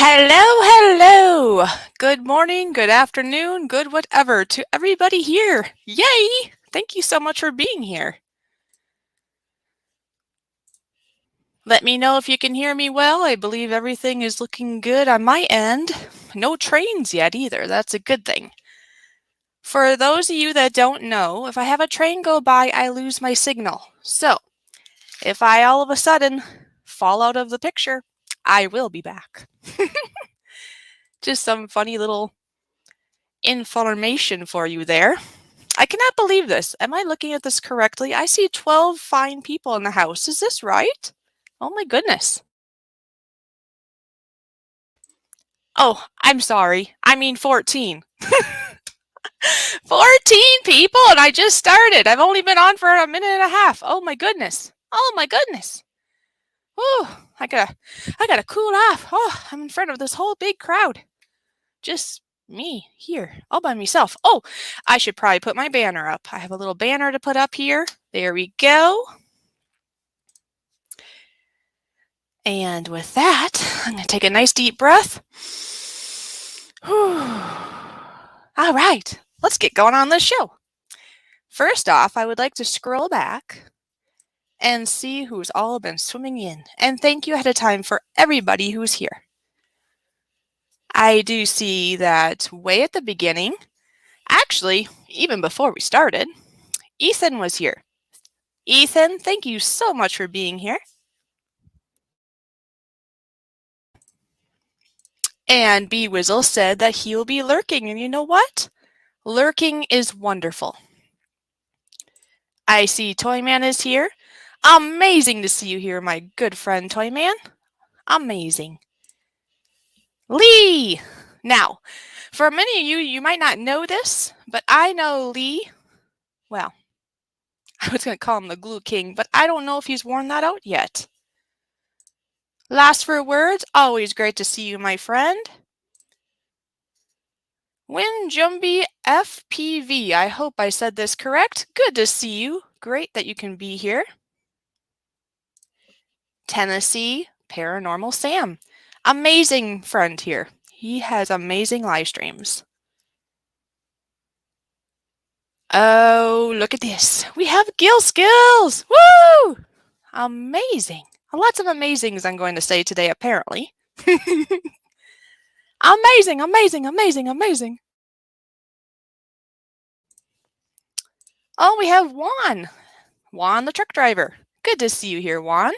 Hello, hello. Good morning, good afternoon, good whatever to everybody here. Yay! Thank you so much for being here. Let me know if you can hear me well. I believe everything is looking good on my end. No trains yet either. That's a good thing. For those of you that don't know, if I have a train go by, I lose my signal. So, if I all of a sudden fall out of the picture, I will be back. Just some funny little information for you there. I cannot believe this. Am I looking at this correctly? I see 12 fine people in the house. Is this right? Oh my goodness. Oh, I'm sorry. I mean 14. 14 people and I just started. I've only been on for a minute and a half. Oh my goodness. Oh my goodness. Oh, I gotta cool off. Oh, I'm in front of this whole big crowd. Just me here, all by myself. Oh, I should probably put my banner up. I have a little banner to put up here. There we go. And with that, I'm going to take a nice deep breath. All right, let's get going on this show. First off, I would like to scroll back and see who's all been swimming in. And thank you ahead of time for everybody who's here. I do see that way at the beginning, actually, even before we started, Ethan was here. Ethan, thank you so much for being here. And B Wizzle said that he will be lurking, and you know what? Lurking is wonderful. I see Toyman is here. Amazing to see you here, my good friend Toyman. Amazing. Lee! Now, for many of you, you might not know this, but I know Lee. Well, I was going to call him the Glue King, but I don't know if he's worn that out yet. Last for words, always great to see you, my friend. Win Jumby FPV, I hope I said this correct. Good to see you. Great that you can be here. Tennessee Paranormal Sam. Amazing friend here. He has amazing live streams. Oh, look at this. We have Gill Skills. Woo! Amazing. Lots of amazings I'm going to say today, apparently. Amazing, amazing, amazing, amazing. Oh, we have Juan. Juan, the truck driver. Good to see you here, Juan.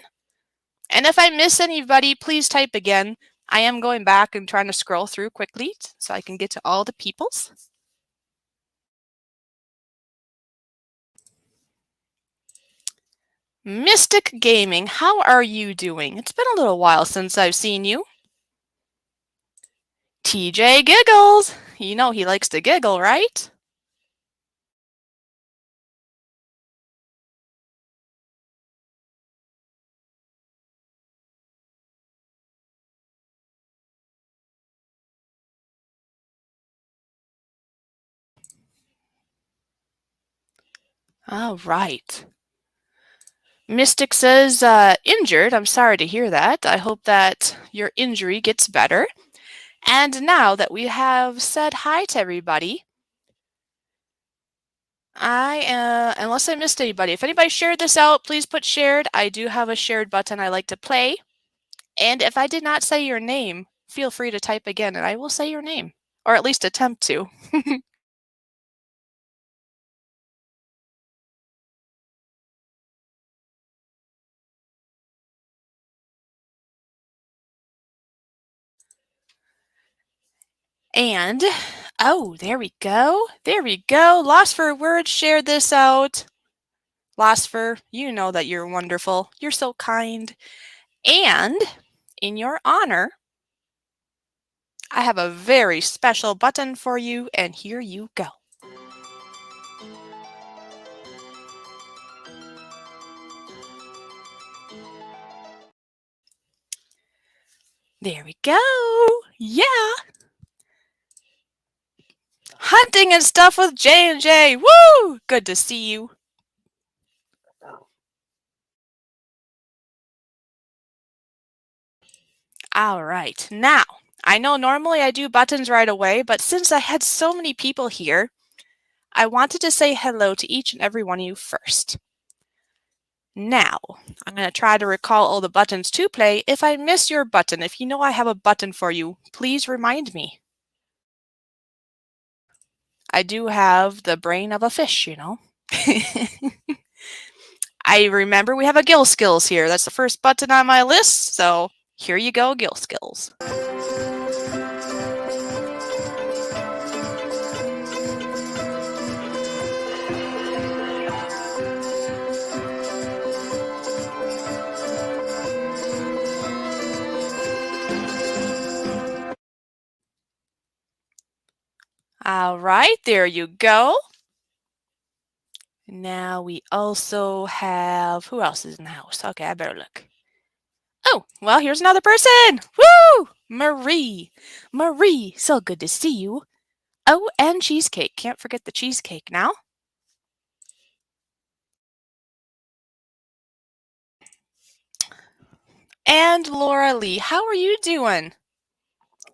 And if I miss anybody, please type again. I am going back and trying to scroll through quickly so I can get to all the peoples. Mystic Gaming, how are you doing? It's been a little while since I've seen you. TJ Giggles. You know he likes to giggle, right? All right. Mystic says, injured. I'm sorry to hear that. I hope that your injury gets better. And now that we have said hi to everybody, unless I missed anybody, if anybody shared this out, please put shared. I do have a shared button I like to play. And if I did not say your name, feel free to type again and I will say your name, or at least attempt to. And, oh, there we go. There we go. Lost for words, share this out. Lost for, you know that you're wonderful. You're so kind. And in your honor, I have a very special button for you, and here you go. There we go. Yeah. Hunting and stuff with J&J. Woo! Good to see you. All right. Now, I know normally I do buttons right away, but since I had so many people here, I wanted to say hello to each and every one of you first. Now, I'm going to try to recall all the buttons to play. If I miss your button, if you know I have a button for you, please remind me. I do have the brain of a fish, you know. I remember we have a gill skills here. That's the first button on my list, so here you go, gill skills. All right, there you go. Now we also have, who else is in the house? Okay, I better look. Oh, well, here's another person. Woo! Marie. Marie, so good to see you. Oh, and cheesecake. Can't forget the cheesecake now. And Laura Lee, how are you doing?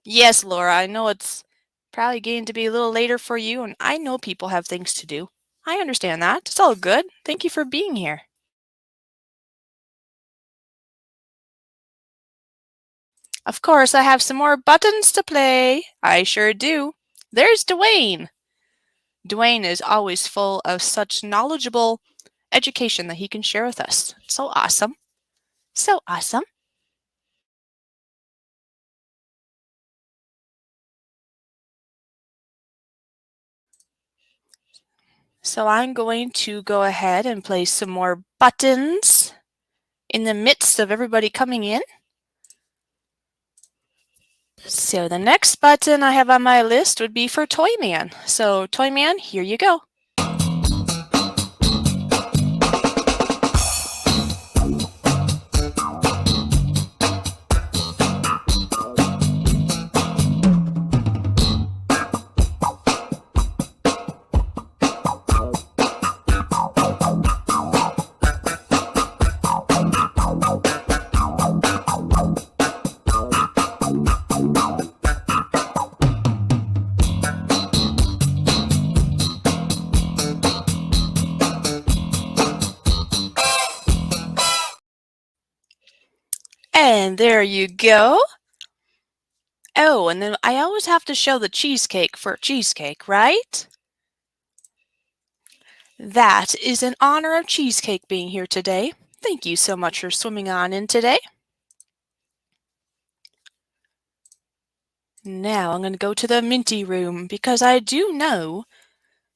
Yes, Laura, I know it's probably getting to be a little later for you, and I know people have things to do. I understand that. It's all good. Thank you for being here. Of course, I have some more buttons to play. I sure do. There's Dwayne. Dwayne is always full of such knowledgeable education that he can share with us. So awesome. So awesome. So I'm going to go ahead and play some more buttons in the midst of everybody coming in. So the next button I have on my list would be for Toyman. So Toyman, here you go. And there you go. Oh, and then I always have to show the cheesecake for cheesecake, right? That is in honor of Cheesecake being here today. Thank you so much for swimming on in today. Now I'm going to go to the Minty room because I do know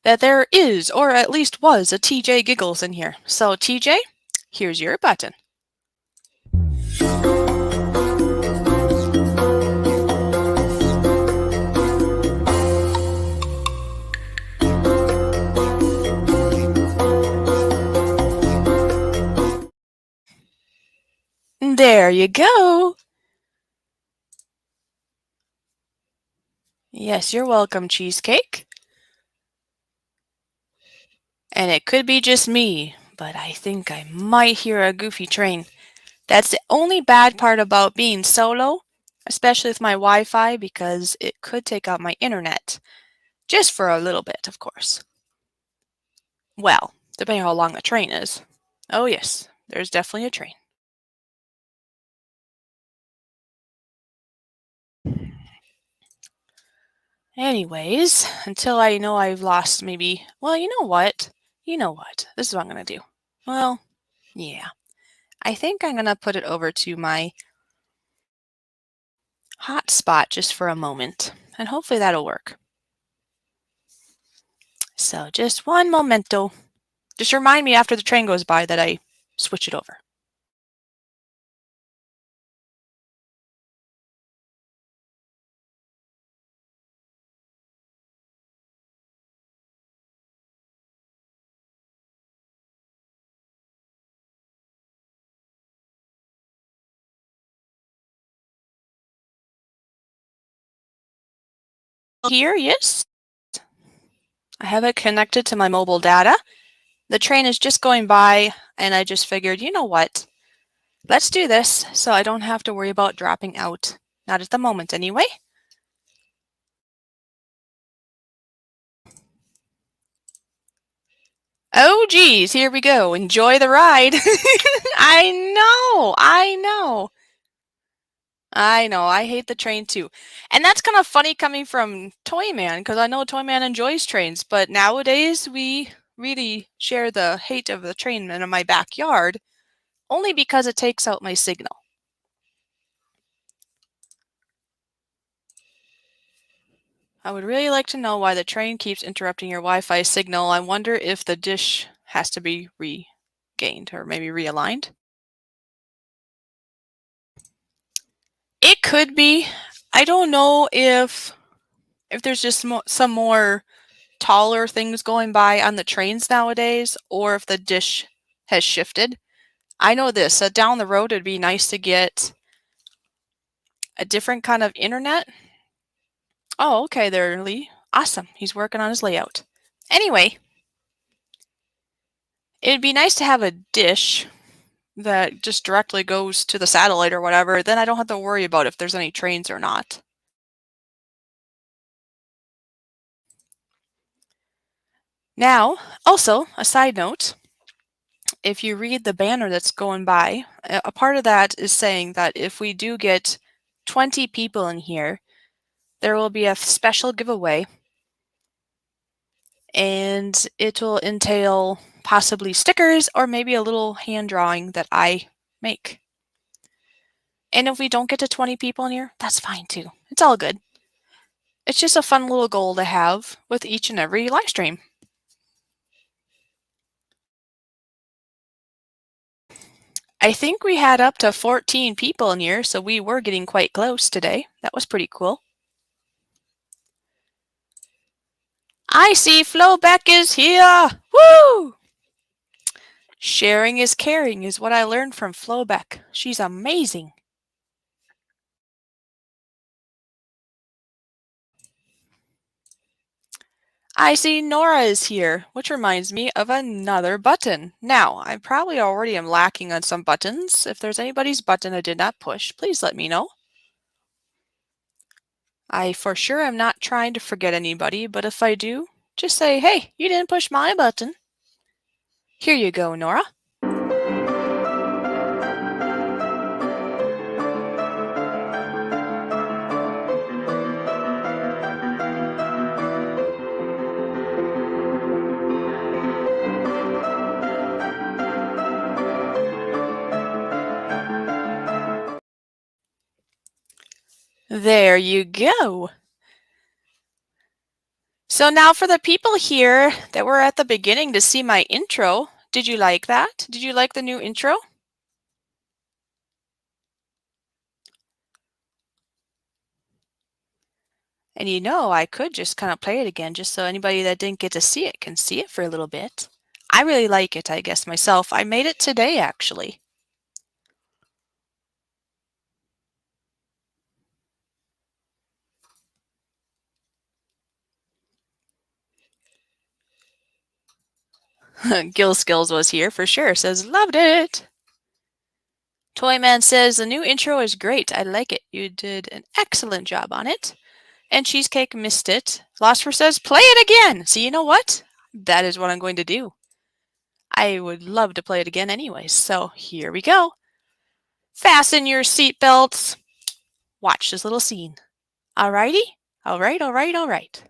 that there is, or at least was, a TJ Giggles in here. So TJ, here's your button. There you go. Yes, you're welcome, Cheesecake. And it could be just me, but I think I might hear a goofy train. That's the only bad part about being solo, especially with my Wi-Fi, because it could take out my internet. Just for a little bit, of course. Well, depending on how long the train is. Oh yes, there's definitely a train. Anyways, until I know I've lost maybe, well, you know what? You know what? This is what I'm going to do. Well, yeah. I think I'm going to put it over to my hotspot just for a moment, and hopefully that'll work. So just one momento. Just remind me after the train goes by that I switch it over. Here, yes. I have it connected to my mobile data. The train is just going by, and I just figured, you know what? Let's do this so I don't have to worry about dropping out. Not at the moment, anyway. Oh, geez, here we go. Enjoy the ride. I know, I know. I know, I hate the train too. And that's kind of funny coming from Toyman, because I know Toyman enjoys trains, but nowadays we really share the hate of the train in my backyard only because it takes out my signal. I would really like to know why the train keeps interrupting your Wi-Fi signal. I wonder if the dish has to be regained or maybe realigned. It could be. I don't know if there's just some more taller things going by on the trains nowadays or if the dish has shifted. I know this, down the road it'd be nice to get a different kind of internet. Oh, okay there, Lee. Awesome. He's working on his layout. Anyway, it'd be nice to have a dish that just directly goes to the satellite or whatever. Then I don't have to worry about if there's any trains or not. Now, also, a side note, if you read the banner that's going by, a part of that is saying that if we do get 20 people in here, there will be a special giveaway, and it will entail possibly stickers or maybe a little hand drawing that I make. And if we don't get to 20 people in here, that's fine too. It's all good. It's just a fun little goal to have with each and every live stream. I think we had up to 14 people in here, so we were getting quite close today. That was pretty cool. I see Flowback is here! Woo! Sharing is caring is what I learned from Flowback. She's amazing. I see Nora is here, which reminds me of another button. Now, I probably already am lacking on some buttons. If there's anybody's button I did not push, please let me know. I for sure am not trying to forget anybody, but if I do, just say, hey, you didn't push my button. Here you go, Nora. There you go. So now for the people here that were at the beginning to see my intro, did you like that? Did you like the new intro? And you know, I could just kind of play it again just so anybody that didn't get to see it can see it for a little bit. I really like it, I guess, myself. I made it today, actually. Gil Skills was here for sure, says, loved it. Toyman says, the new intro is great. I like it. You did an excellent job on it. And Cheesecake missed it. Philosopher says, play it again. So you know what? That is what I'm going to do. I would love to play it again anyways. So here we go. Fasten your seatbelts. Watch this little scene. Alrighty? Alright, alright, alright.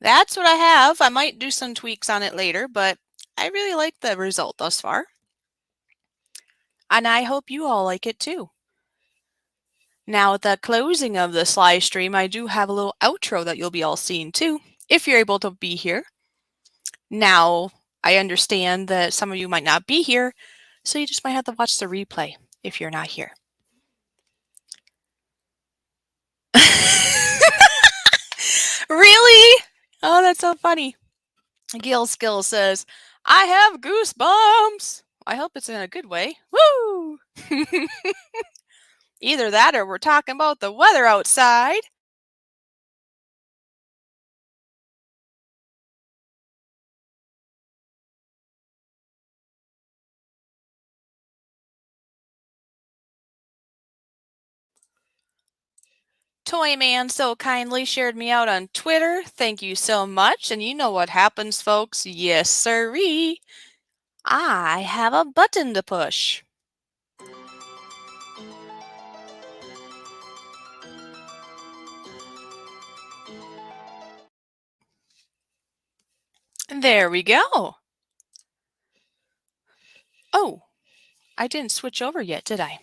That's what I have. I might do some tweaks on it later, but I really like the result thus far. And I hope you all like it too. Now at the closing of this live stream, I do have a little outro that you'll be all seeing too, if you're able to be here. Now, I understand that some of you might not be here, so you just might have to watch the replay if you're not here. Really? Oh, that's so funny. Gil Skill says, I have goosebumps. I hope it's in a good way. Woo! Either that or we're talking about the weather outside. Toyman so kindly shared me out on Twitter. Thank you so much. And you know what happens, folks. Yes, sirree. I have a button to push. There we go. Oh, I didn't switch over yet, did I?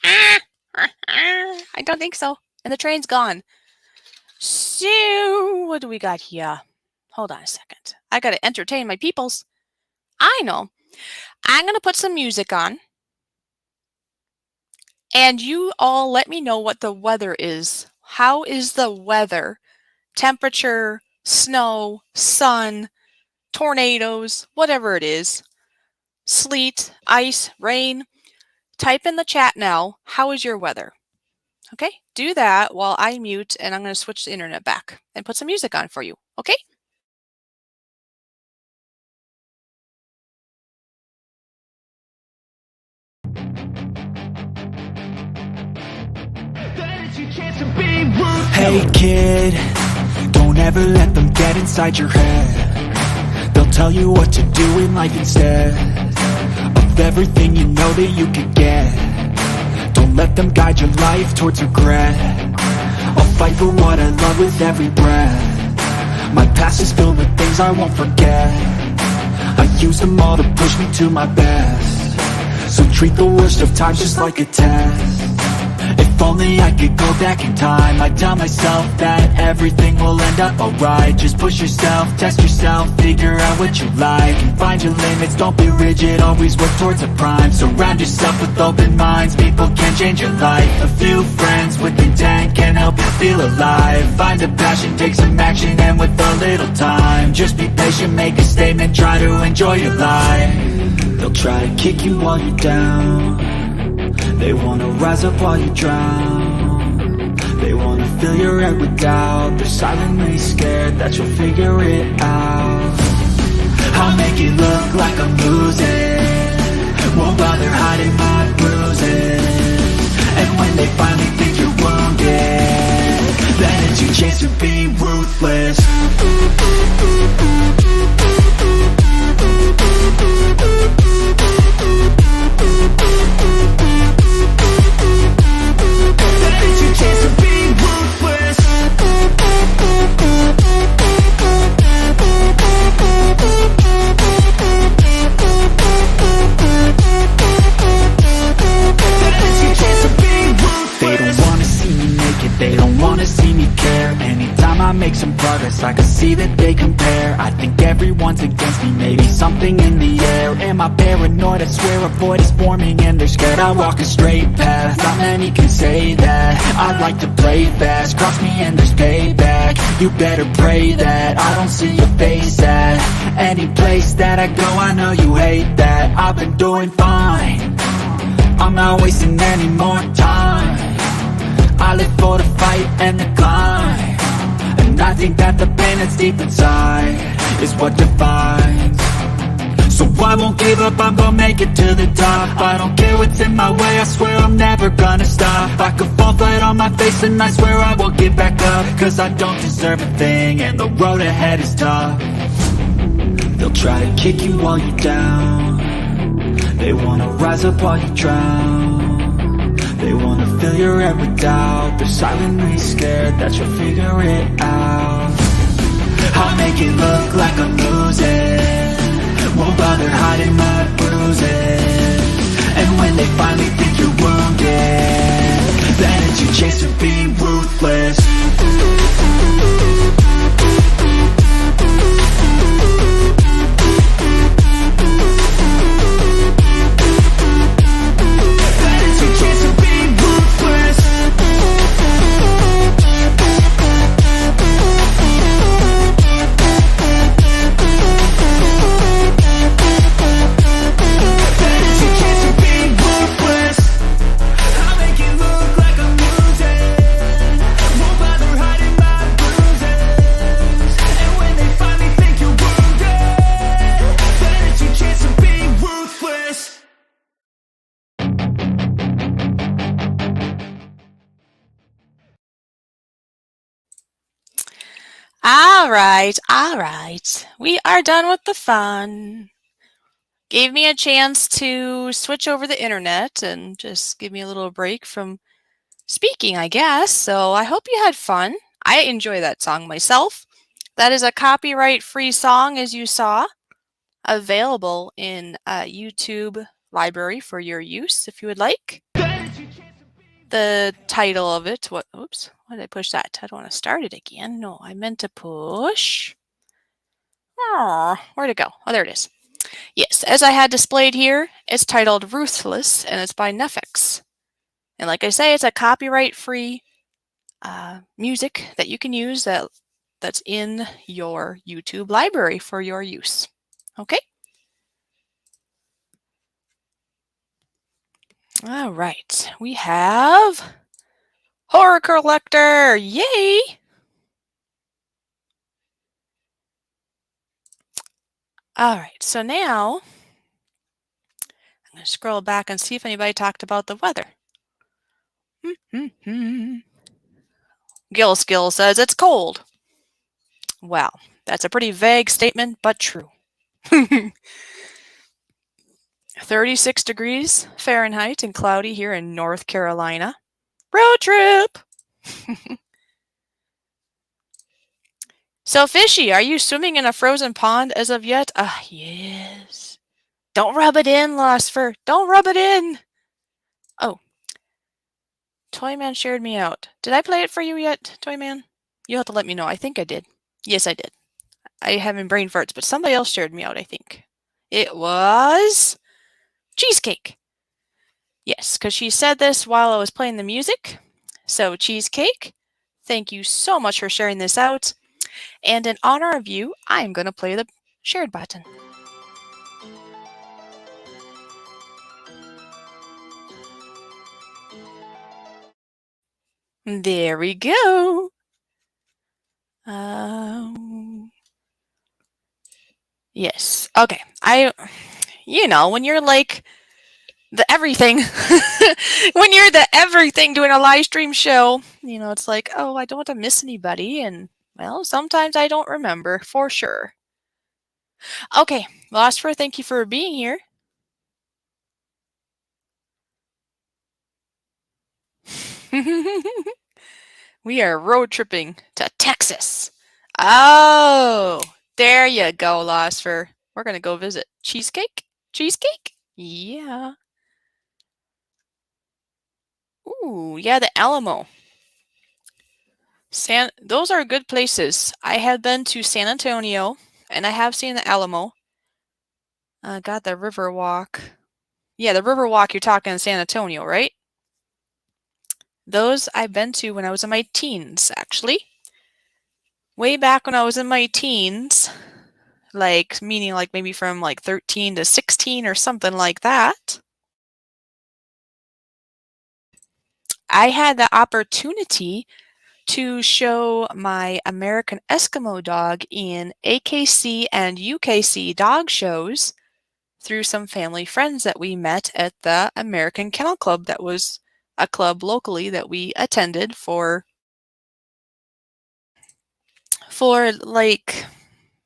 I don't think so. And the train's gone. So, what do we got here? Hold on a second. I gotta entertain my peoples. I know. I'm gonna put some music on. And you all let me know what the weather is. How is the weather? Temperature, snow, sun, tornadoes, whatever it is. Sleet, ice, rain. Type in the chat now. How is your weather? Okay, do that while I mute and I'm going to switch the internet back and put some music on for you. Okay? Hey kid, don't ever let them get inside your head. They'll tell you what to do in life instead of everything you know that you could get. Don't let them guide your life towards regret. I'll fight for what I love with every breath. My past is filled with things I won't forget. I use them all to push me to my best. So treat the worst of times just like a test. If only I could go back in time, I'd tell myself that everything will end up alright. Just push yourself, test yourself, figure out what you like, and find your limits, don't be rigid, always work towards a prime. Surround yourself with open minds, people can change your life. A few friends with intent can help you feel alive. Find a passion, take some action, and with a little time, just be patient, make a statement, try to enjoy your life. They'll try to kick you while you're down. They wanna rise up while you drown. They wanna fill your head with doubt. They're silently scared that you'll figure it out. I'll make it look like I'm losing, won't bother hiding my bruises. And when they finally think you're wounded, then it's your chance to be ruthless. They don't wanna see me care. Anytime I make some progress, I can see that they compare. I think everyone's against me, maybe something in the air. Am I paranoid? I swear a void is forming and they're scared I walk a straight path. Not many can say that. I like to play fast, cross me and there's payback. You better pray that I don't see your face at any place that I go. I know you hate that. I've been doing fine, I'm not wasting any more time. I live for the fight and the climb, and I think that the pain that's deep inside is what defines. So I won't give up, I'm gonna make it to the top. I don't care what's in my way, I swear I'm never gonna stop. I could fall flat on my face and I swear I won't get back up, cause I don't deserve a thing and the road ahead is tough. They'll try to kick you while you're down. They wanna rise up while you drown. They wanna fill your head with doubt. They're silently scared that you'll figure it out. I'll make it look like I'm losing, won't bother hiding my bruises. And when they finally think you're wounded, then it's your chance to be ruthless. all right. We are done with the fun. Gave me a chance to switch over the internet and just give me a little break from speaking, I guess. So I hope you had fun. I enjoy that song myself. That is a copyright free song, as you saw, available in a YouTube library for your use if you would like. The title of it, oops, why did I push that? I don't want to start it again. No, I meant to push. Oh, where'd it go? Oh, there it is. Yes, as I had displayed here, it's titled Ruthless and it's by Nefex. And like I say, it's a copyright free music that you can use that's in your YouTube library for your use. Okay? All right, we have Horror Collector. Yay! All right, so now I'm going to scroll back and see if anybody talked about the weather. Gill Skill says it's cold. Well, that's a pretty vague statement, but true. 36 degrees Fahrenheit and cloudy here in North Carolina. Road trip! So, Fishy, are you swimming in a frozen pond as of yet? Yes. Don't rub it in, Lost Fur. Don't rub it in. Oh. Toyman shared me out. Did I play it for you yet, Toyman? You'll have to let me know. I think I did. Yes, I did. I haven't brain farts, but somebody else shared me out, I think. It was Cheesecake. Yes, because she said this while I was playing the music. So, Cheesecake, thank you so much for sharing this out. And in honor of you, I'm going to play the shared button. There we go. Yes. Okay. When you're like the everything, when you're the everything doing a live stream show, it's like, oh, I don't want to miss anybody. And, well, sometimes I don't remember for sure. Okay. Lost Fur, thank you for being here. We are road tripping to Texas. Oh, there you go, Lost Fur. We're going to go visit Cheesecake. Cheesecake? Yeah. Ooh, yeah, the Alamo. Those are good places. I have been to San Antonio, and I have seen the Alamo. Got the Riverwalk. Yeah, the Riverwalk you're talking in San Antonio, right? Those I've been to when I was in my teens, actually. Way back when I was in my teens, meaning maybe from 13 to 16 or something like that. I had the opportunity to show my American Eskimo dog in AKC and UKC dog shows through some family friends that we met at the American Kennel Club. That was a club locally that we attended for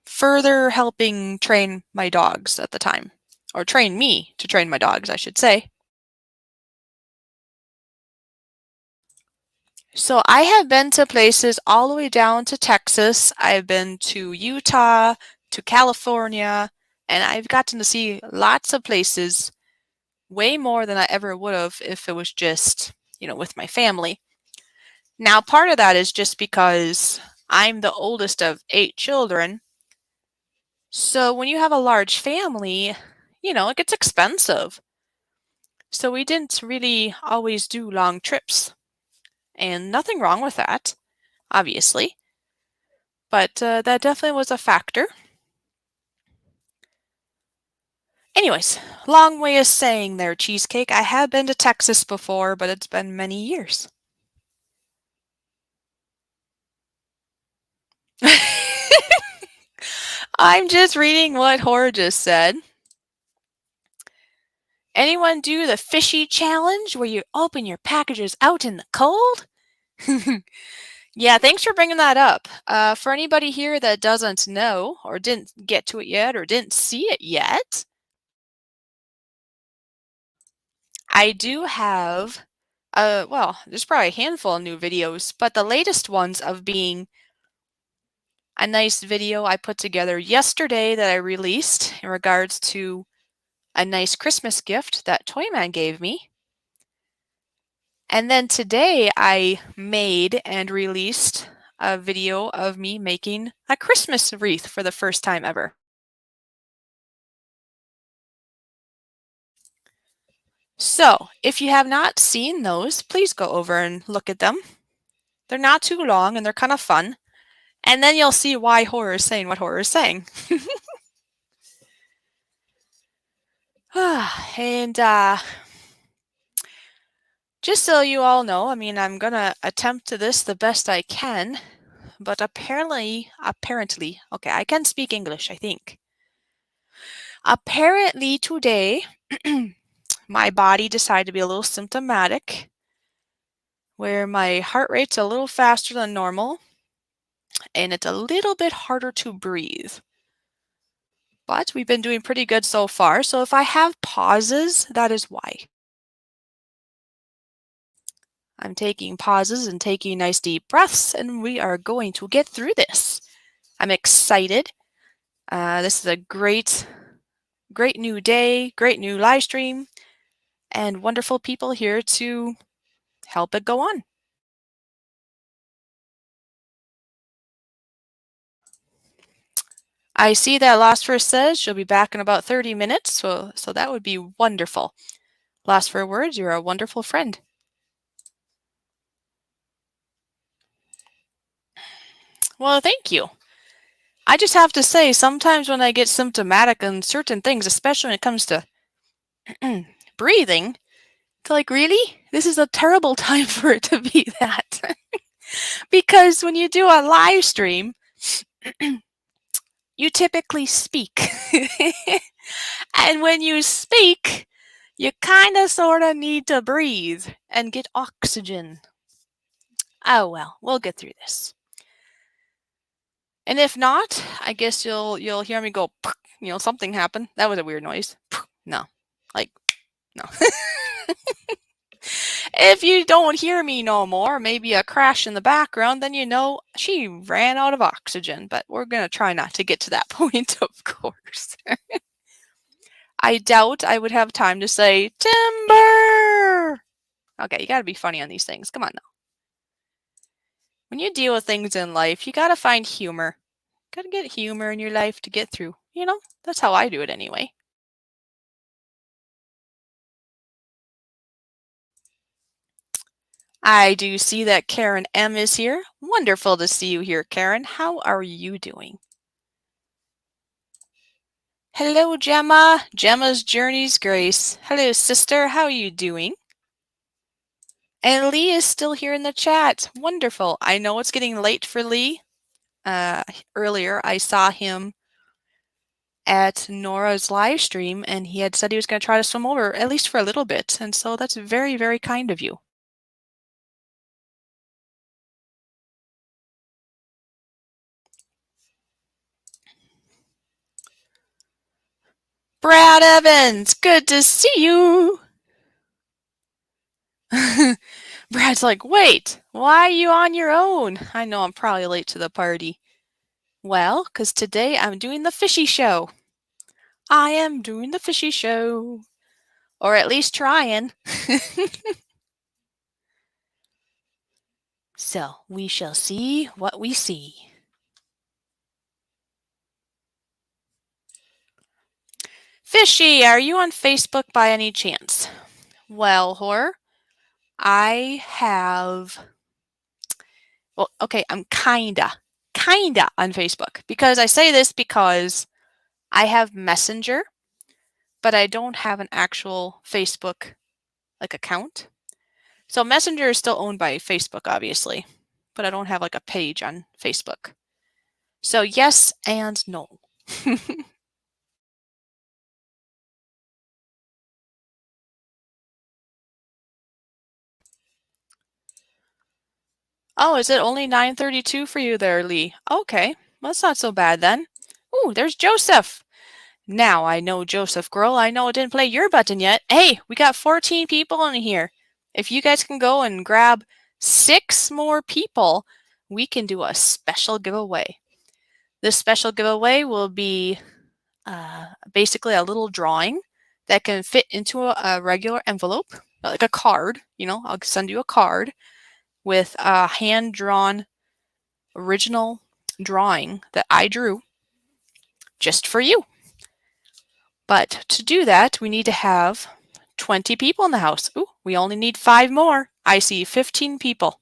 further helping train my dogs at the time, or train me to train my dogs, I should say. So I have been to places all the way down to Texas. I've been to Utah, to California, and I've gotten to see lots of places, way more than I ever would have if it was just, with my family. Now, part of that is just because I'm the oldest of 8 children. So when you have a large family, it gets expensive. So we didn't really always do long trips. And nothing wrong with that, obviously. But that definitely was a factor. Anyways, long way of saying there, Cheesecake. I have been to Texas before, but it's been many years. I'm just reading what Horror just said. Anyone do the Fishy challenge where you open your packages out in the cold? Yeah, thanks for bringing that up. For anybody here that doesn't know or didn't get to it yet or didn't see it yet, I do have, well, there's probably a handful of new videos, but the latest ones of being a nice video I put together yesterday that I released in regards to a nice Christmas gift that Toyman gave me. And then today I made and released a video of me making a Christmas wreath for the first time ever. So, if you have not seen those, please go over and look at them. They're not too long and they're kind of fun. And then you'll see why horror is saying what horror is saying. and just so you all know, I mean, I'm gonna attempt to this the best I can, but apparently, okay, I can speak English, I think. Apparently today, my body decided to be a little symptomatic, where my heart rate's a little faster than normal, and it's a little bit harder to breathe. But we've been doing pretty good so far, so if I have pauses, that is why. I'm taking pauses and taking nice deep breaths, and we are going to get through this. I'm excited. This is a great new day, great new live stream, and wonderful people here to help it go on. I see that Lost First says she'll be back in about 30 minutes, so that would be wonderful. Lost for words, you're a wonderful friend. Well, thank you. I just have to say, sometimes when I get symptomatic on certain things, especially when it comes to breathing, it's like, really? This is a terrible time for it to be that. Because when you do a live stream, you typically speak. And when you speak, you kind of sort of need to breathe and get oxygen. Oh well, we'll get through this. And if not, I guess you'll hear me go, something happened. That was a weird noise. No. Like, no. If you don't hear me no more, maybe a crash in the background, then you know she ran out of oxygen. But we're going to try not to get to that point, of course. I doubt I would have time to say, timber! Okay, you gotta be funny on these things. Come on now. When you deal with things in life, you gotta find humor. Gotta get humor in your life to get through. You know, that's how I do it anyway. I do see that Karen M is here. Wonderful to see you here, Karen. How are you doing? Hello, Gemma. Gemma's Journey's Grace. Hello, sister. How are you doing? And Lee is still here in the chat. Wonderful. I know it's getting late for Lee. Earlier, I saw him at Nora's live stream, and he had said he was going to try to swim over, at least for a little bit. And so that's very, very kind of you. Brad Evans, good to see you. Brad's like, wait, why are you on your own? I know I'm probably late to the party. Well, because today I'm doing the Fishy show. I am doing the Fishy show. Or at least trying. So, we shall see what we see. Fishy, are you on Facebook by any chance? Well, Horror, I have... Well, okay, I'm kinda on Facebook. Because I say this because I have Messenger, but I don't have an actual Facebook account. So Messenger is still owned by Facebook, obviously, but I don't have a page on Facebook. So yes and no. Oh, is it only 9:32 for you there, Lee? Okay, that's not so bad then. Ooh, there's Joseph. Now I know Joseph Girl. I know it didn't play your button yet. Hey, we got 14 people in here. If you guys can go and grab 6 more people, we can do a special giveaway. This special giveaway will be basically a little drawing that can fit into a regular envelope, like a card. I'll send you a card with a hand-drawn original drawing that I drew just for you. But to do that, we need to have 20 people in the house. Ooh, we only need 5 more. I see 15 people.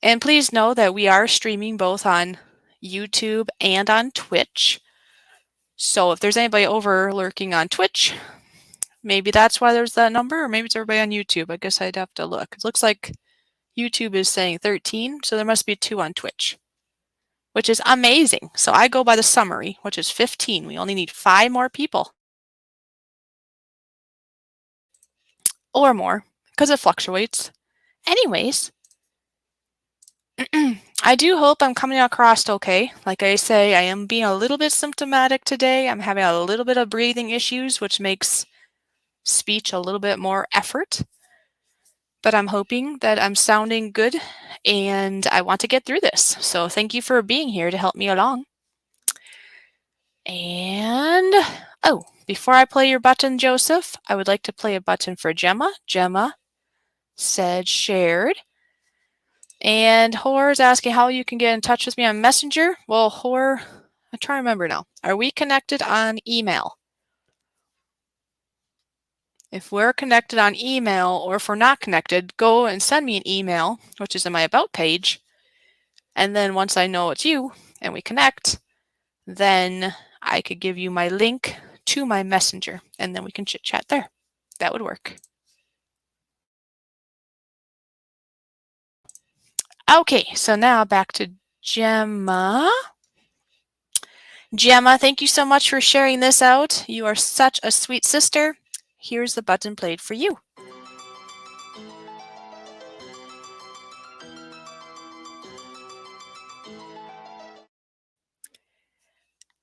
And please know that we are streaming both on YouTube and on Twitch. So if there's anybody over lurking on Twitch, maybe that's why there's that number, or maybe it's everybody on YouTube. I guess I'd have to look. It looks like YouTube is saying 13, so there must be 2 on Twitch, which is amazing. So I go by the summary, which is 15. We only need 5 more people. Or more, because it fluctuates. Anyways, I do hope I'm coming across okay. Like I say, I am being a little bit symptomatic today. I'm having a little bit of breathing issues, which makes speech a little bit more effort. But I'm hoping that I'm sounding good, and I want to get through this. So thank you for being here to help me along. And, oh, before I play your button, Joseph, I would like to play a button for Gemma. Gemma said shared. And Hor is asking how you can get in touch with me on Messenger. Well, Hor, I'm trying to remember now. Are we connected on email? If we're connected on email, or if we're not connected, go and send me an email, which is in my About page. And then once I know it's you and we connect, then I could give you my link to my Messenger, and then we can chit chat there. That would work. Okay, so now back to Gemma. Gemma, thank you so much for sharing this out. You are such a sweet sister. Here's the button played for you.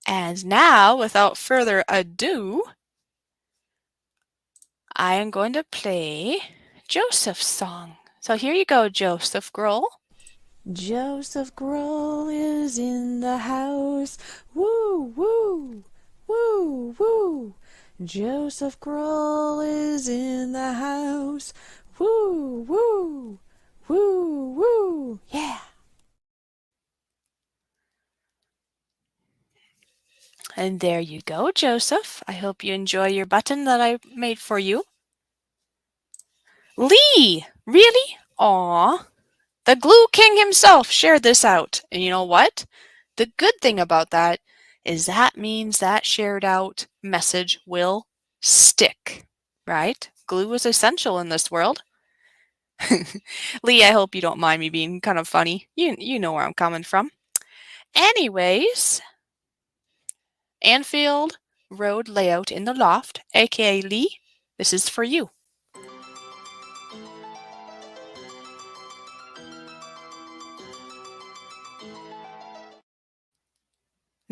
And now, without further ado, I am going to play Joseph's song. So here you go, Joseph Grohl. Joseph Grohl is in the house. Woo, woo, woo, woo. Joseph Grohl is in the house. Woo, woo, woo, woo. Yeah. And there you go, Joseph. I hope you enjoy your button that I made for you. Lee! Really? Aw. The Glue King himself shared this out. And you know what? The good thing about that is that means that shared out message will stick, right? Glue is essential in this world. Lee, I hope you don't mind me being kind of funny. You know where I'm coming from. Anyways, Anfield Road Layout in the Loft, aka Lee, this is for you.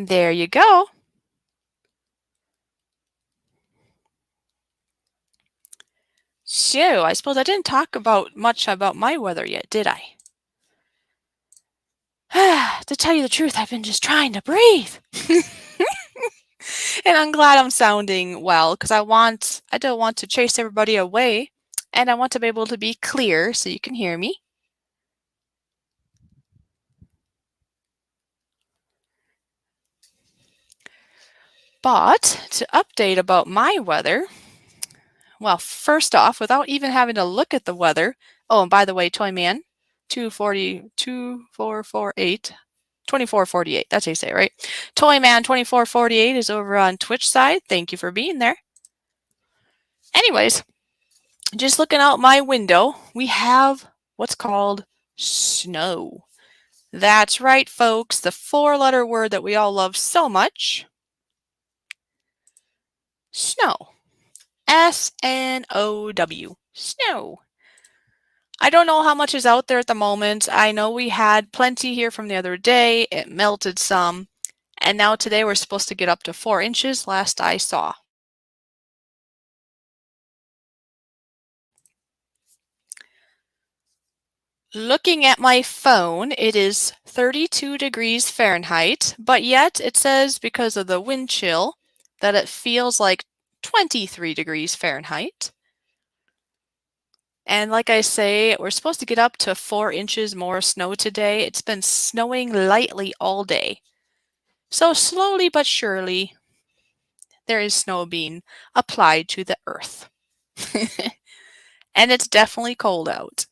There you go. So, I suppose I didn't talk much about my weather yet, did I? To tell you the truth, I've been just trying to breathe. And I'm glad I'm sounding well, because I don't want to chase everybody away, and I want to be able to be clear so you can hear me. But to update about my weather, well, first off, without even having to look at the weather, oh, and by the way, Toyman, 2448, 2448, that's how you say it, right? Toyman 2448 is over on Twitch side. Thank you for being there. Anyways, just looking out my window, we have what's called snow. That's right, folks, the 4-letter word that we all love so much. Snow. S-N-O-W. Snow. I don't know how much is out there at the moment. I know we had plenty here from the other day. It melted some. And now today we're supposed to get up to 4 inches last I saw. Looking at my phone, it is 32 degrees Fahrenheit, but yet it says because of the wind chill that it feels like 23 degrees Fahrenheit. And like I say, we're supposed to get up to 4 inches more snow today. It's been snowing lightly all day. So slowly but surely, there is snow being applied to the earth. And it's definitely cold out.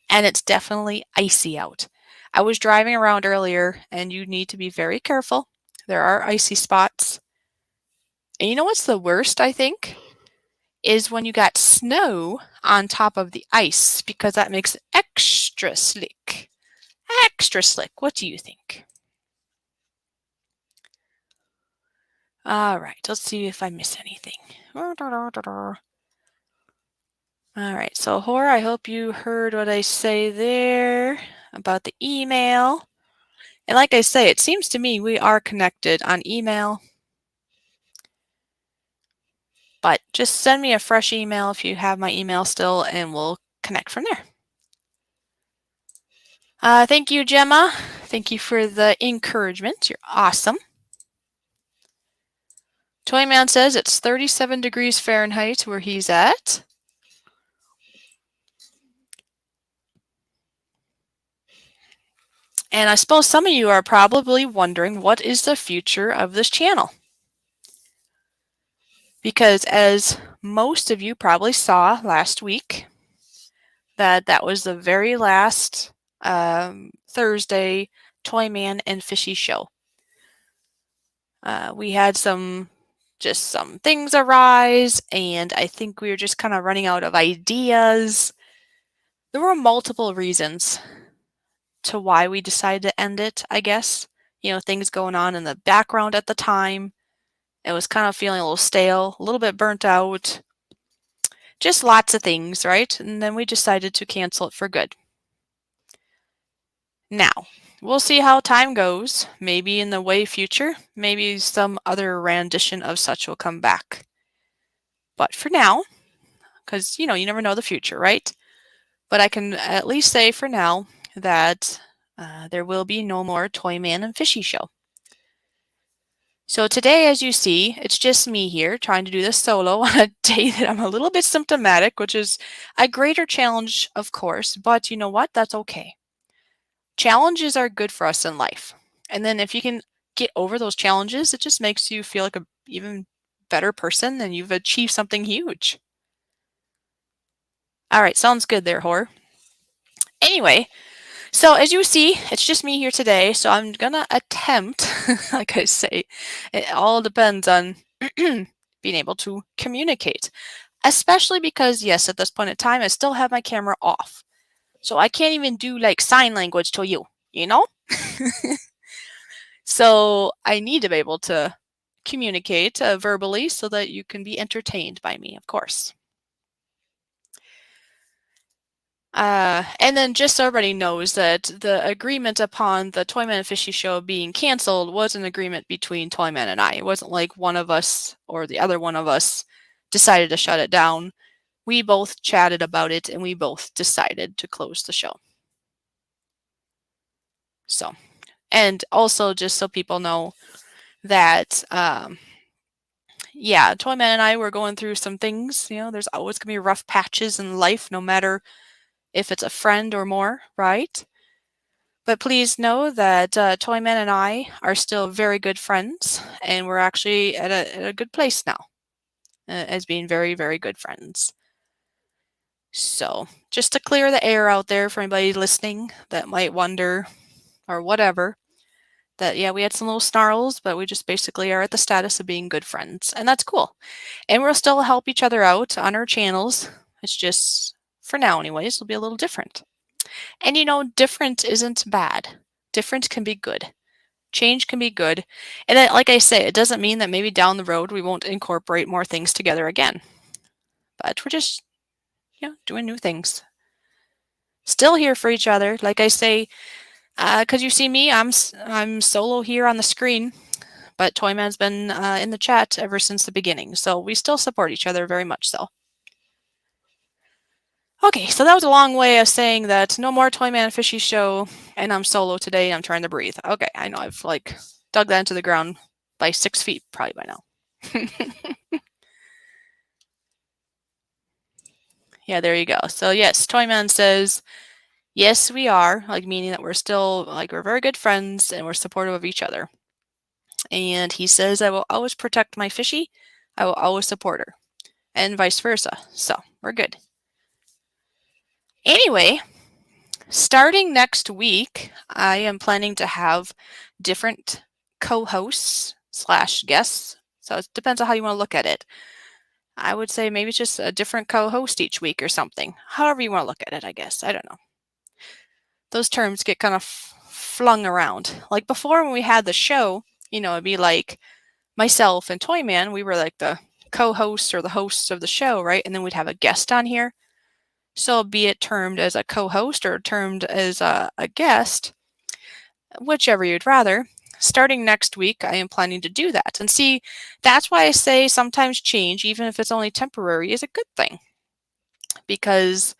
And it's definitely icy out. I was driving around earlier, and you need to be very careful. There are icy spots. And you know what's the worst, I think? Is when you got snow on top of the ice, because that makes it extra slick. Extra slick. What do you think? All right, let's see if I miss anything. All right, so Hor, I hope you heard what I say there about the email. And like I say, it seems to me we are connected on email. But just send me a fresh email if you have my email still, and we'll connect from there. Thank you, Gemma. Thank you for the encouragement. You're awesome. Toyman says it's 37 degrees Fahrenheit where he's at. And I suppose some of you are probably wondering what is the future of this channel. Because as most of you probably saw last week, that was the very last Thursday Toyman and Fishy show. We had some things arise, and I think we were just kind of running out of ideas. There were multiple reasons to why we decided to end it, I guess. Things going on in the background at the time. It was kind of feeling a little stale, a little bit burnt out. Just lots of things, right? And then we decided to cancel it for good. Now, we'll see how time goes. Maybe in the way future, maybe some other rendition of such will come back. But for now, because, you never know the future, right? But I can at least say for now that there will be no more Toyman and Fishy show. So today, as you see, it's just me here trying to do this solo on a day that I'm a little bit symptomatic, which is a greater challenge, of course, but you know what? That's okay. Challenges are good for us in life. And then if you can get over those challenges, it just makes you feel like an even better person and you've achieved something huge. All right, sounds good there, Hor. Anyway, so as you see, it's just me here today, so I'm gonna attempt, like I say, it all depends on being able to communicate. Especially because, yes, at this point in time, I still have my camera off. So I can't even do like sign language to you, you know? So I need to be able to communicate verbally so that you can be entertained by me, of course. And then just so everybody knows that the agreement upon the Toyman and Fishy show being canceled was an agreement between Toyman and I. It wasn't like one of us or the other one of us decided to shut it down. We both chatted about it and we both decided to close the show. So, and also just so people know that, yeah, Toyman and I were going through some things. There's always going to be rough patches in life, no matter if it's a friend or more, right? But please know that Toyman and I are still very good friends, and we're actually at a good place now as being very, very good friends. So just to clear the air out there for anybody listening that might wonder or whatever, that, yeah, we had some little snarls, but we just basically are at the status of being good friends, and that's cool. And we'll still help each other out on our channels. It's just, for now anyways, it'll be a little different. And different isn't bad. Different can be good. Change can be good. And then, like I say, it doesn't mean that maybe down the road we won't incorporate more things together again. But we're just, doing new things. Still here for each other. Like I say, because you see me, I'm solo here on the screen, but Toyman's been in the chat ever since the beginning, so we still support each other very much so. Okay, so that was a long way of saying that no more Toyman Fishy show, and I'm solo today. I'm trying to breathe. Okay, I know I've like dug that into the ground by 6 feet probably by now. Yeah, there you go. So yes, Toyman says, yes, we are, like meaning that we're still like we're very good friends and we're supportive of each other. And he says, I will always protect my Fishy. I will always support her, and vice versa. So we're good. Anyway, starting next week, I am planning to have different co-hosts / guests. So it depends on how you want to look at it. I would say maybe it's just a different co-host each week or something. However you want to look at it, I guess. I don't know. Those terms get kind of flung around. Like before when we had the show, it'd be like myself and Toyman, we were like the co-hosts or the hosts of the show, right? And then we'd have a guest on here. So be it termed as a co-host or termed as a guest, whichever you'd rather. Starting next week, I am planning to do that. And see, that's why I say sometimes change, even if it's only temporary, is a good thing. Because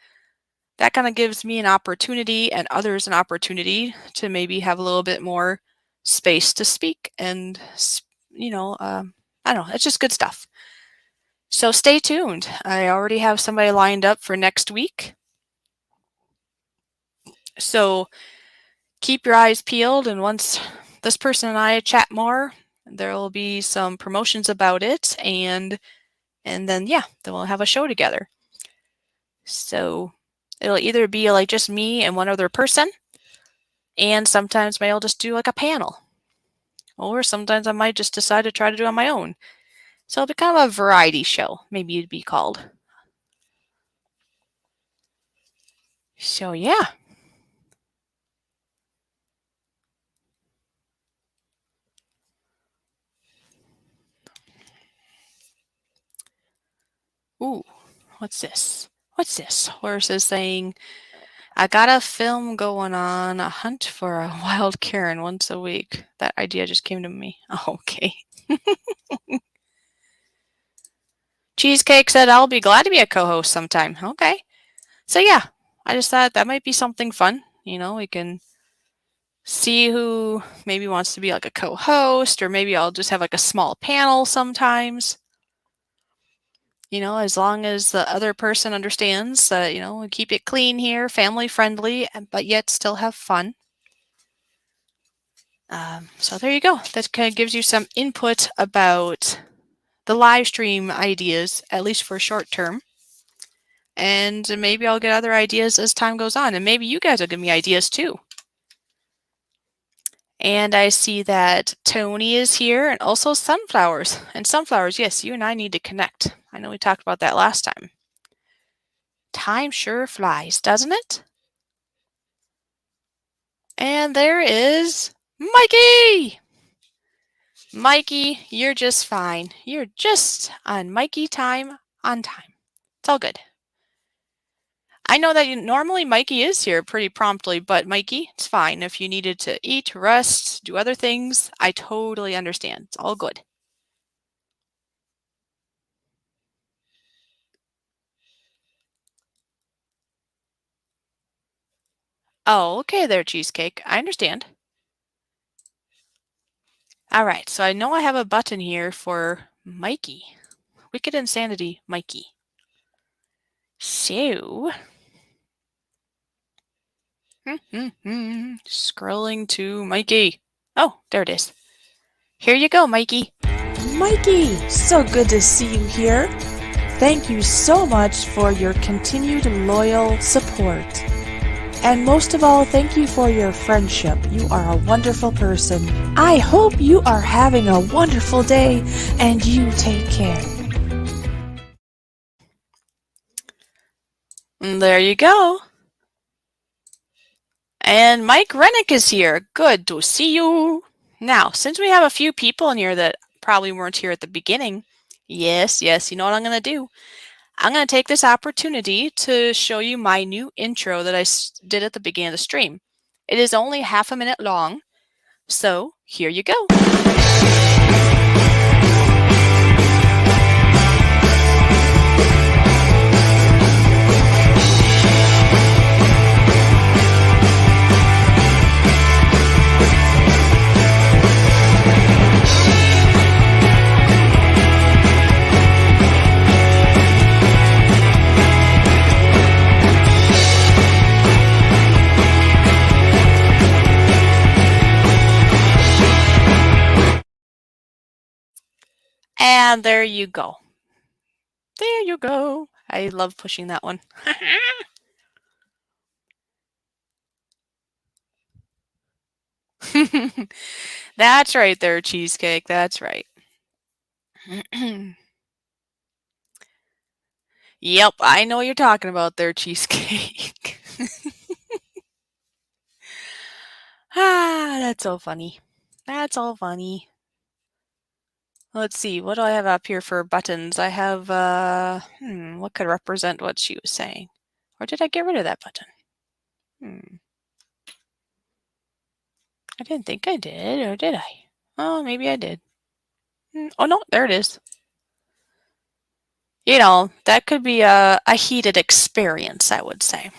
that kind of gives me an opportunity and others an opportunity to maybe have a little bit more space to speak. And, I don't know, it's just good stuff. So stay tuned. I already have somebody lined up for next week. So keep your eyes peeled, and once this person and I chat more, there will be some promotions about it, and then then we'll have a show together. So it'll either be like just me and one other person, and sometimes maybe I'll just do like a panel, or sometimes I might just decide to try to do it on my own. So it'll be kind of a variety show, maybe it'd be called. So yeah. Ooh, what's this? What's this? Horse is saying, I got a film going on, a hunt for a wild Karen once a week. That idea just came to me. Oh, okay. Cheesecake said, I'll be glad to be a co-host sometime. Okay. So yeah, I just thought that might be something fun. We can see who maybe wants to be like a co-host, or maybe I'll just have like a small panel sometimes. As long as the other person understands that, we keep it clean here, family friendly, but yet still have fun. So there you go. That kind of gives you some input about the live stream ideas, at least for short term. And maybe I'll get other ideas as time goes on, and maybe you guys will give me ideas too. And I see that Tony is here, and also Sunflowers. And Sunflowers, yes, you and I need to connect. I know we talked about that last time. Time sure flies, doesn't it? And there is Mikey! Mikey, you're just fine. You're just on Mikey time on time. It's all good. I know that normally Mikey is here pretty promptly, but Mikey, it's fine. If you needed to eat, rest, do other things, I totally understand. It's all good. Oh, okay there, Cheesecake. I understand. All right, so I know I have a button here for Mikey. Wicked Insanity Mikey. So, scrolling to Mikey. Oh, there it is. Here you go, Mikey. Mikey, so good to see you here. Thank you so much for your continued loyal support. And most of all, thank you for your friendship. You are a wonderful person. I hope you are having a wonderful day, and you take care. There you go. And Mike Rennick is here. Good to see you. Now, since we have a few people in here that probably weren't here at the beginning, yes, you know what I'm going to do? I'm going to take this opportunity to show you my new intro that I did at the beginning of the stream. It is only half a minute long, so here you go. And there you go. There you go. I love pushing that one. That's right there, Cheesecake. That's right. Yep, I know what you're talking about there, Cheesecake. That's so funny. That's all funny. Let's see, what do I have up here for buttons? I have, what could represent what she was saying? Or did I get rid of that button? I didn't think I did, or did I? Oh, maybe I did. Oh, no, there it is. You know, that could be a heated experience, I would say.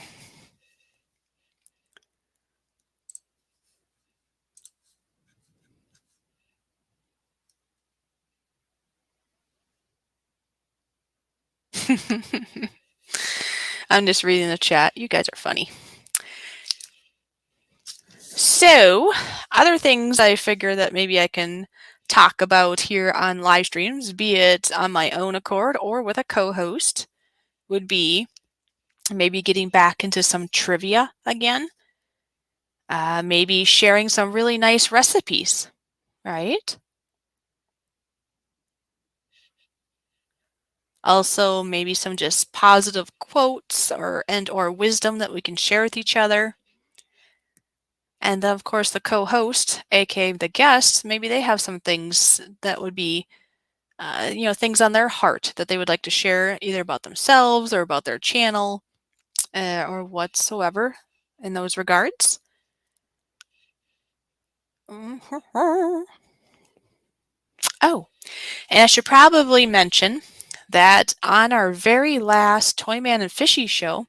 I'm just reading the chat. You guys are funny. So, other things I figure that maybe I can talk about here on live streams, be it on my own accord or with a co-host, would be maybe getting back into some trivia again. Maybe sharing some really nice recipes, right? Also, maybe some just positive quotes or wisdom that we can share with each other. And then, of course, the co-host, aka the guest, maybe they have some things that would be, things on their heart that they would like to share, either about themselves or about their channel, or whatsoever in those regards. Oh, and I should probably mention that on our very last Toyman and Fishy show,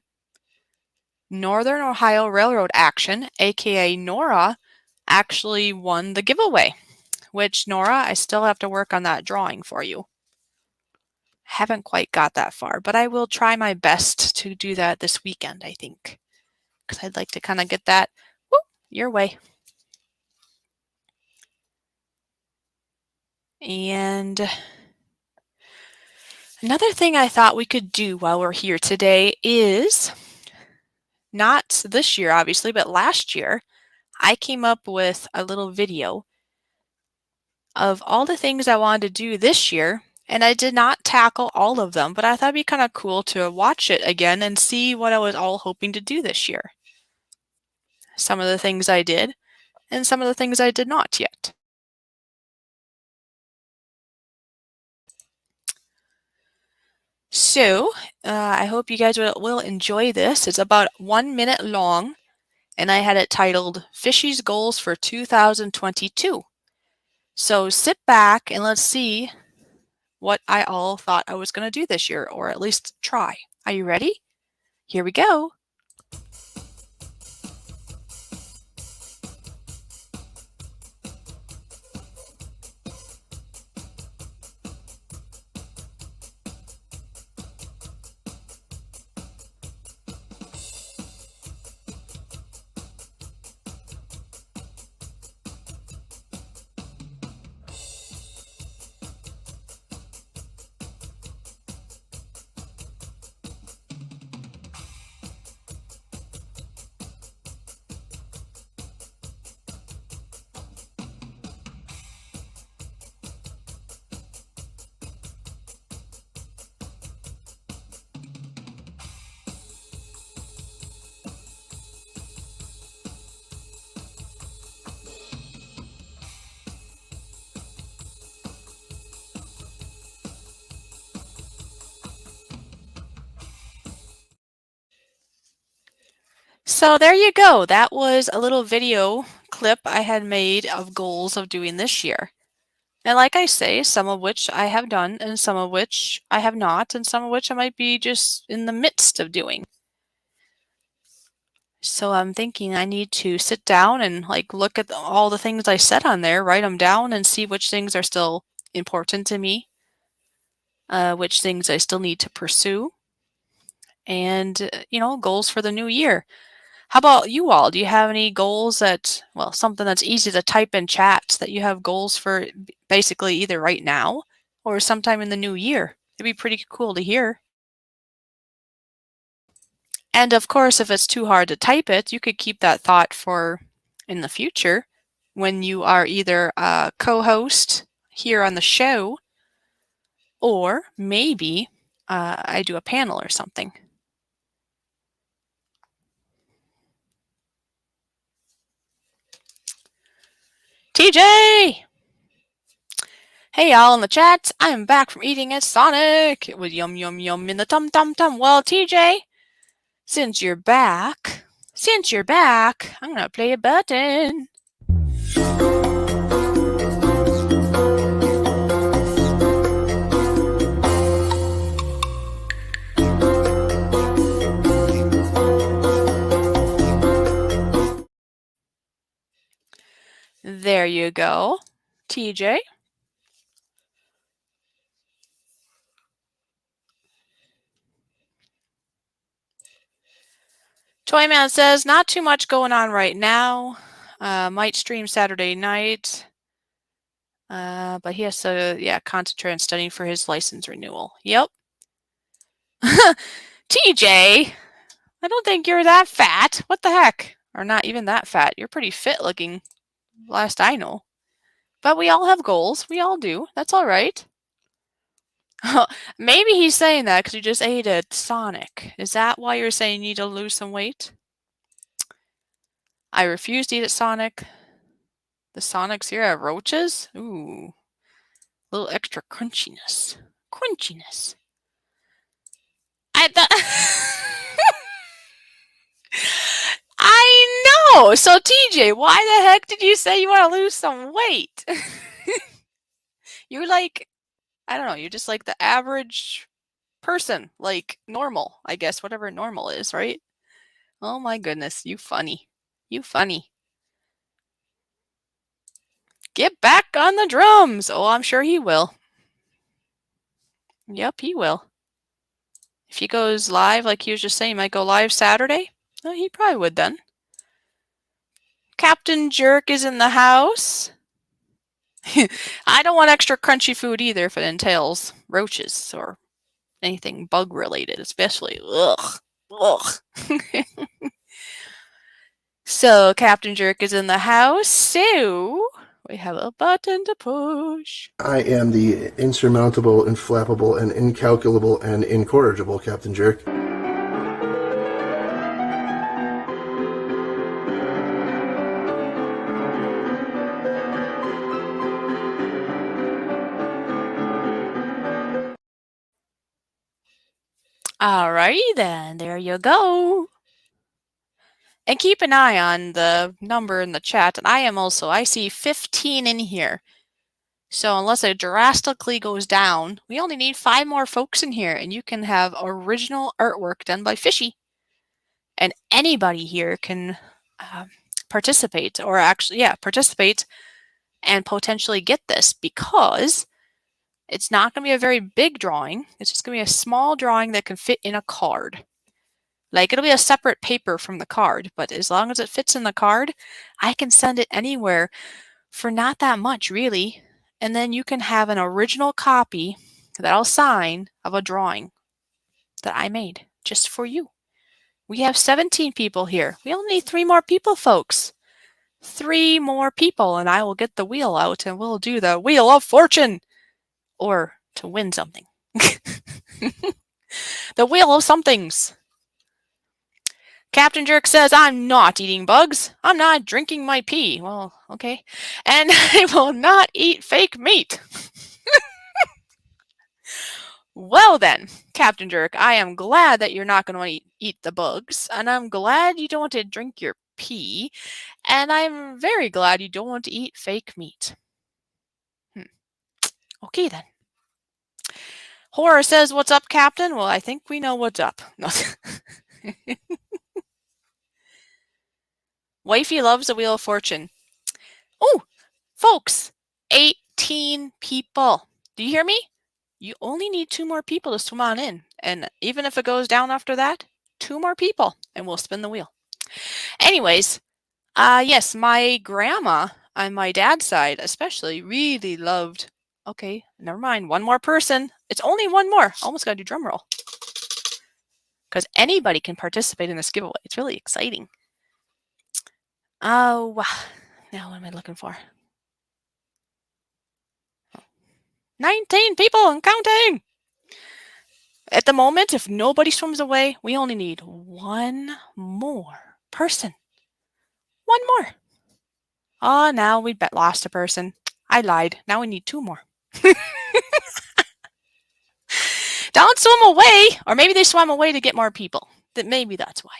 Northern Ohio Railroad Action, aka Nora, actually won the giveaway, which, Nora, I still have to work on that drawing for you. Haven't quite got that far, but I will try my best to do that this weekend, I think, because I'd like to kind of get that your way. And another thing I thought we could do while we're here today is, not this year, obviously, but last year, I came up with a little video of all the things I wanted to do this year, and I did not tackle all of them, but I thought it'd be kind of cool to watch it again and see what I was all hoping to do this year. Some of the things I did, and some of the things I did not yet. So, I hope you guys will enjoy this. It's about 1 minute long, and I had it titled Fishy's Goals for 2022. So sit back and let's see what I all thought I was going to do this year, or at least try. Are you ready? Here we go. So there you go. That was a little video clip I had made of goals of doing this year. And like I say, some of which I have done and some of which I have not, and some of which I might be just in the midst of doing. So I'm thinking I need to sit down and like look at all the things I said on there, write them down and see which things are still important to me, which things I still need to pursue, and goals for the new year. How about you all? Do you have any goals something that's easy to type in chat that you have goals for basically either right now or sometime in the new year? It'd be pretty cool to hear. And of course, if it's too hard to type it, you could keep that thought for in the future when you are either a co-host here on the show or maybe I do a panel or something. TJ! Hey y'all in the chat, I am back from eating at Sonic. It was yum yum yum in the tum tum tum. Well, TJ, since you're back, I'm gonna play a button. There you go, TJ. Toyman says, not too much going on right now. Might stream Saturday night. But he has to, concentrate on studying for his license renewal. Yep. TJ, I don't think you're that fat. What the heck? Or not even that fat. You're pretty fit looking, last I know. But we all have goals. We all do. That's all right. Maybe he's saying that because you just ate at Sonic. Is that why you're saying you need to lose some weight? I refuse to eat at Sonic. The Sonics here have roaches? Ooh. A little extra crunchiness. I know! So TJ, why the heck did you say you want to lose some weight? You're like, I don't know, you're just like the average person. Like normal, I guess, whatever normal is, right? Oh my goodness, you funny. Get back on the drums! Oh, I'm sure he will. Yep, he will. If he goes live, like he was just saying, he might go live Saturday. Oh, he probably would then. Captain Jerk is in the house. I don't want extra crunchy food either if it entails roaches or anything bug related, especially. Ugh. So Captain Jerk is in the house. So we have a button to push. I am the insurmountable, inflappable, and incalculable and incorrigible Captain Jerk. Alrighty then, there you go. And keep an eye on the number in the chat. And I see 15 in here. So unless it drastically goes down, we only need 5 more folks in here, and you can have original artwork done by Fishy. And anybody here can participate, or actually, participate and potentially get this, because it's not going to be a very big drawing. It's just going to be a small drawing that can fit in a card. Like, it'll be a separate paper from the card, but as long as it fits in the card, I can send it anywhere for not that much, really. And then you can have an original copy that I'll sign of a drawing that I made just for you. We have 17 people here. We only need 3 more people, folks. 3 more people, and I will get the wheel out, and we'll do the Wheel of Fortune. Or to win something. The Wheel of Somethings. Captain Jerk says, I'm not eating bugs. I'm not drinking my pee. Well, okay. And I will not eat fake meat. Well then, Captain Jerk, I am glad that you're not going to eat eat the bugs, and I'm glad you don't want to drink your pee, and I'm very glad you don't want to eat fake meat. Okay then. Horror says, "What's up, Captain?" Well, I think we know what's up. No. Wifey loves the Wheel of Fortune. Oh, folks, 18 people. Do you hear me? You only need 2 more people to swim on in. And even if it goes down after that, 2 more people and we'll spin the wheel. Anyways, yes, my grandma on my dad's side especially really loved. Okay, never mind. One more person. It's only one more. Almost got to do drum roll. Because anybody can participate in this giveaway. It's really exciting. Oh, now what am I looking for? 19 people and counting! At the moment, if nobody swims away, we only need 1 more person. 1 more. Oh, now we lost a person. I lied. Now we need 2 more. Don't swim away! Or maybe they swam away to get more people. Maybe that's why.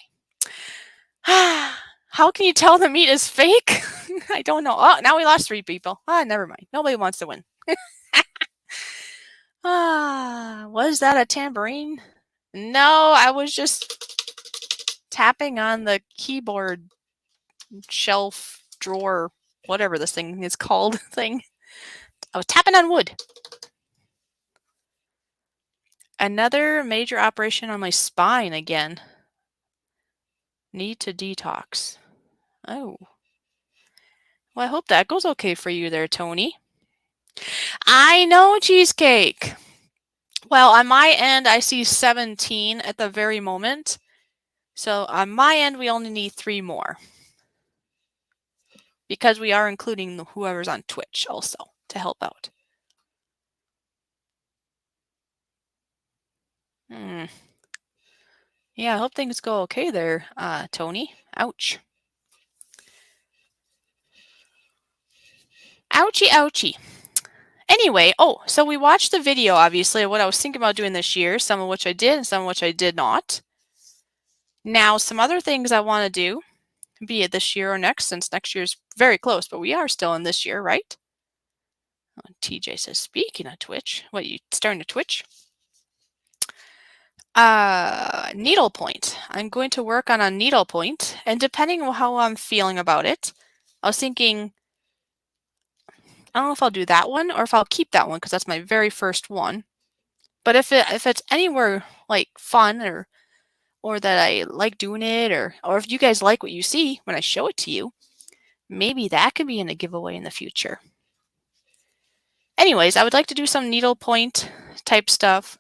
How can you tell the meat is fake? I don't know. Oh, now we lost 3 people. Never mind. Nobody wants to win. Was that a tambourine? No, I was just tapping on the keyboard shelf drawer, whatever this thing is called thing. I was tapping on wood. Another major operation on my spine again. Need to detox. Oh. Well, I hope that goes okay for you there, Tony. I know, Cheesecake. Well, on my end, I see 17 at the very moment. So on my end, we only need 3 more. Because we are including whoever's on Twitch also to help out. Yeah, I hope things go okay there, Tony. Ouch. Ouchie, ouchie. Anyway, so we watched the video, obviously, of what I was thinking about doing this year, some of which I did and some of which I did not. Now, some other things I want to do, be it this year or next, since next year's very close, but we are still in this year, right? TJ says, speaking of Twitch, what, you starting to Twitch? Needlepoint. I'm going to work on a needlepoint, and depending on how I'm feeling about it, I was thinking, I don't know if I'll do that one or if I'll keep that one because that's my very first one. But if it's anywhere like fun or that I like doing it or if you guys like what you see when I show it to you, maybe that could be in a giveaway in the future. Anyways, I would like to do some needlepoint type stuff.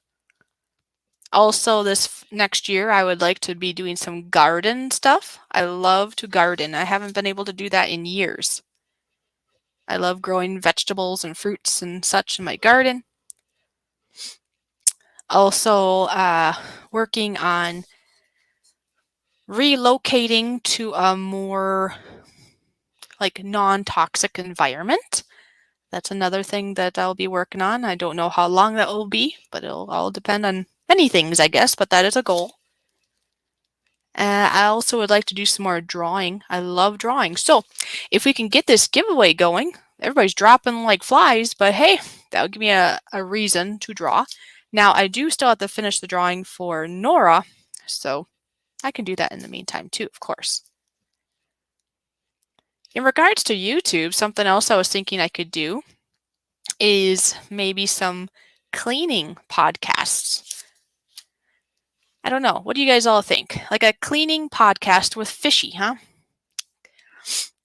Also, this next year, I would like to be doing some garden stuff. I love to garden. I haven't been able to do that in years. I love growing vegetables and fruits and such in my garden. Also, working on relocating to a more like non-toxic environment. That's another thing that I'll be working on. I don't know how long that will be, but it'll all depend on many things, I guess, but that is a goal. I also would like to do some more drawing. I love drawing. So if we can get this giveaway going, everybody's dropping like flies, but hey, that would give me a reason to draw. Now, I do still have to finish the drawing for Nora, so I can do that in the meantime too, of course. In regards to YouTube, something else I was thinking I could do is maybe some cleaning podcasts. I don't know. What do you guys all think? Like a cleaning podcast with Fishy, huh?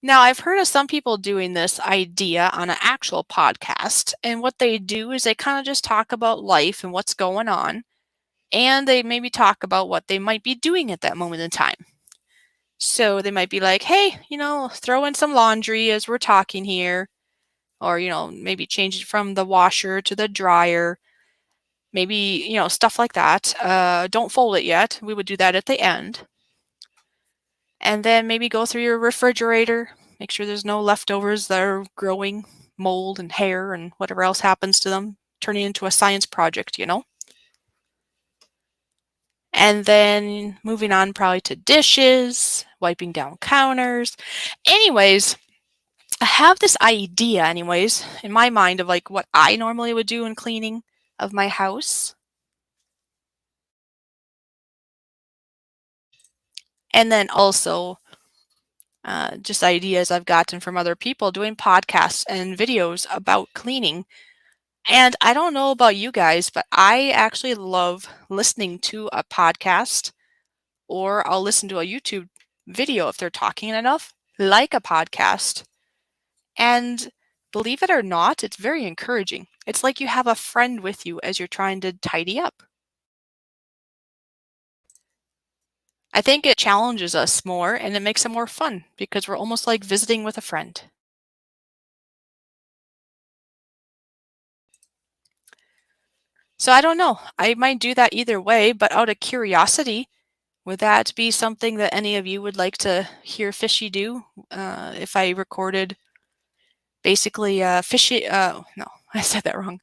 Now, I've heard of some people doing this idea on an actual podcast, and what they do is they kind of just talk about life and what's going on, and they maybe talk about what they might be doing at that moment in time. So they might be like, hey, throw in some laundry as we're talking here, or, maybe change it from the washer to the dryer. Maybe, stuff like that. Don't fold it yet. We would do that at the end. And then maybe go through your refrigerator. Make sure there's no leftovers that are growing mold and hair and whatever else happens to them, turning into a science project, And then moving on probably to dishes, wiping down counters. Anyways, I have this idea anyways in my mind of like what I normally would do in cleaning of my house. And then also just ideas I've gotten from other people doing podcasts and videos about cleaning. And I don't know about you guys, but I actually love listening to a podcast, or I'll listen to a YouTube video if they're talking enough, like a podcast. And believe it or not, it's very encouraging. It's like you have a friend with you as you're trying to tidy up. I think it challenges us more and it makes it more fun because we're almost like visiting with a friend. So I don't know. I might do that either way, but out of curiosity, would that be something that any of you would like to hear Fishy do? If I recorded basically Fishy, no, I said that wrong.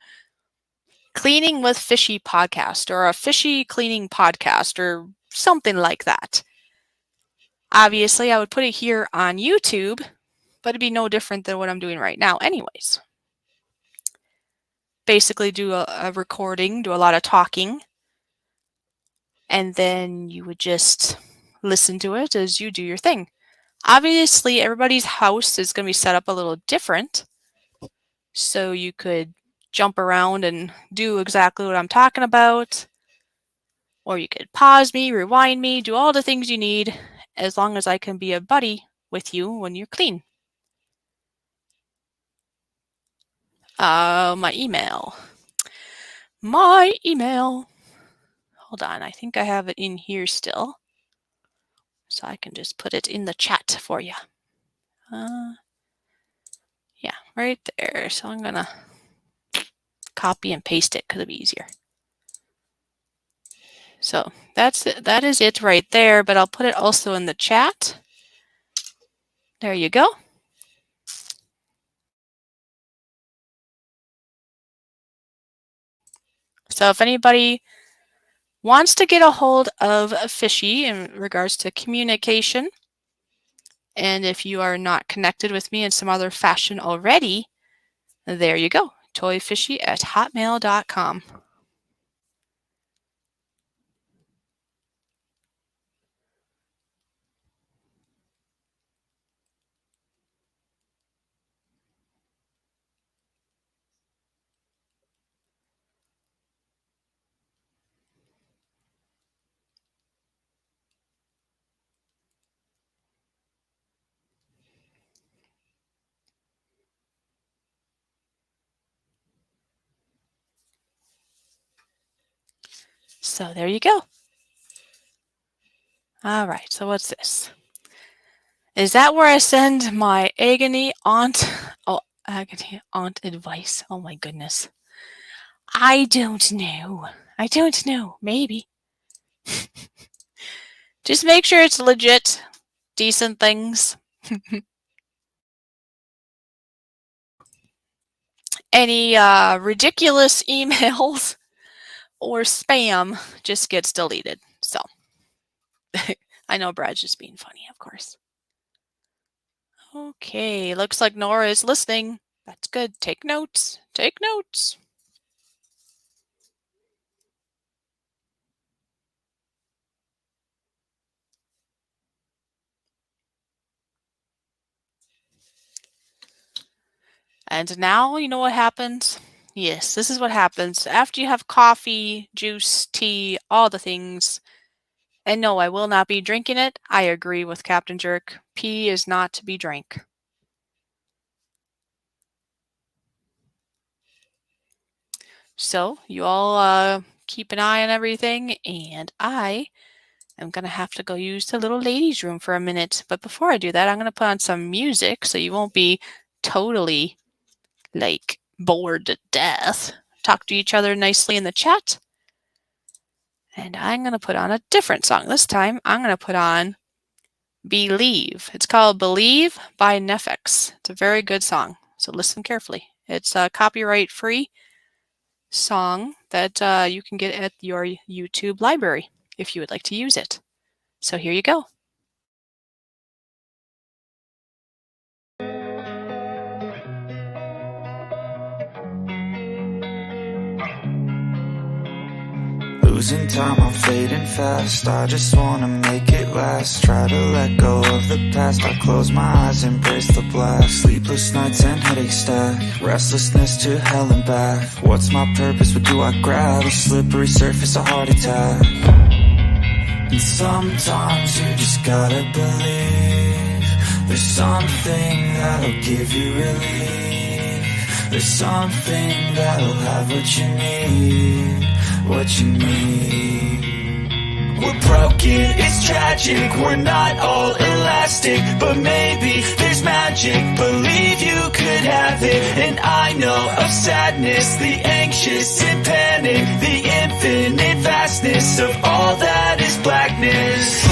Cleaning with Fishy podcast, or a Fishy cleaning podcast, or something like that. Obviously, I would put it here on YouTube, but it'd be no different than what I'm doing right now anyways. Basically do a recording, do a lot of talking, and then you would just listen to it as you do your thing. Obviously, everybody's house is going to be set up a little different, so you could jump around and do exactly what I'm talking about, or you could pause me, rewind me, do all the things you need, as long as I can be a buddy with you when you're clean. My email. My email. Hold on, I think I have it in here still. So I can just put it in the chat for you. Yeah, right there. So I'm gonna copy and paste it because it'll be easier. So that is it right there, but I'll put it also in the chat. There you go. So if anybody wants to get a hold of Fishy in regards to communication, and if you are not connected with me in some other fashion already, there you go, toyfishy@hotmail.com. So there you go. All right, so what's this? Is that where I send my agony aunt advice? Oh my goodness. I don't know. Maybe. Just make sure it's legit, decent things. Any ridiculous emails or spam just gets deleted. So I know Brad's just being funny, of course. Okay, looks like Nora is listening. That's good. Take notes. Take notes. And now you know what happens? Yes, this is what happens. After you have coffee, juice, tea, all the things. And no, I will not be drinking it. I agree with Captain Jerk. Pee is not to be drank. So you all keep an eye on everything, and I am going to have to go use the little ladies' room for a minute. But before I do that, I'm going to put on some music so you won't be totally like bored to death. Talk to each other nicely in the chat. And I'm going to put on a different song. This time I'm going to put on Believe. It's called Believe by Nefex. It's a very good song, so listen carefully. It's a copyright free song that you can get at your YouTube library. if you would like to use it. So here you go. Losing time, I'm fading fast. I just wanna make it last. Try to let go of the past. I close my eyes, embrace the blast. Sleepless nights and headache stack. Restlessness to hell and back. What's my purpose? What do I grab? A slippery surface, a heart attack. And sometimes you just gotta believe there's something that'll give you relief. There's something that'll have what you need, what you need. We're broken, it's tragic, we're not all elastic, but maybe there's magic, believe you could have it. And I know of sadness, the anxious and panic, the infinite vastness of all that is blackness.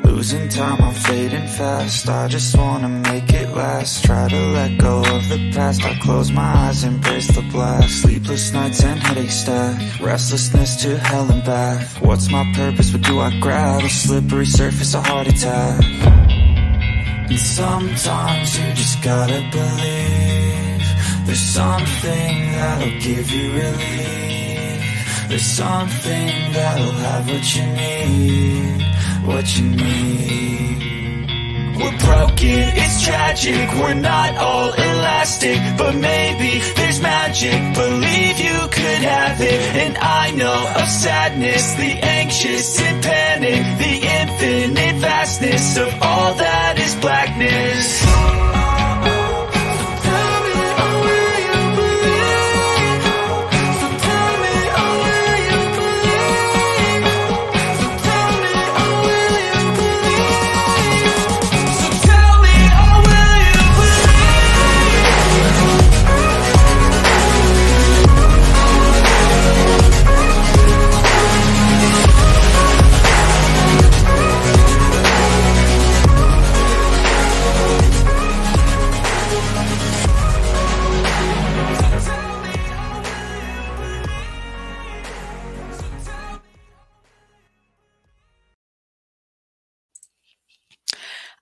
Losing time, I'm fading fast. I just wanna make it last. Try to let go of the past. I close my eyes, embrace the blast. Sleepless nights and headache stack. Restlessness to hell and back. What's my purpose? What do I grab? A slippery surface, a heart attack. And sometimes you just gotta believe there's something that'll give you relief. There's something that'll have what you need, what you need. We're broken, it's tragic, we're not all elastic, but maybe there's magic, believe you could have it. And I know of sadness, the anxious and panic, the infinite vastness of all that is blackness.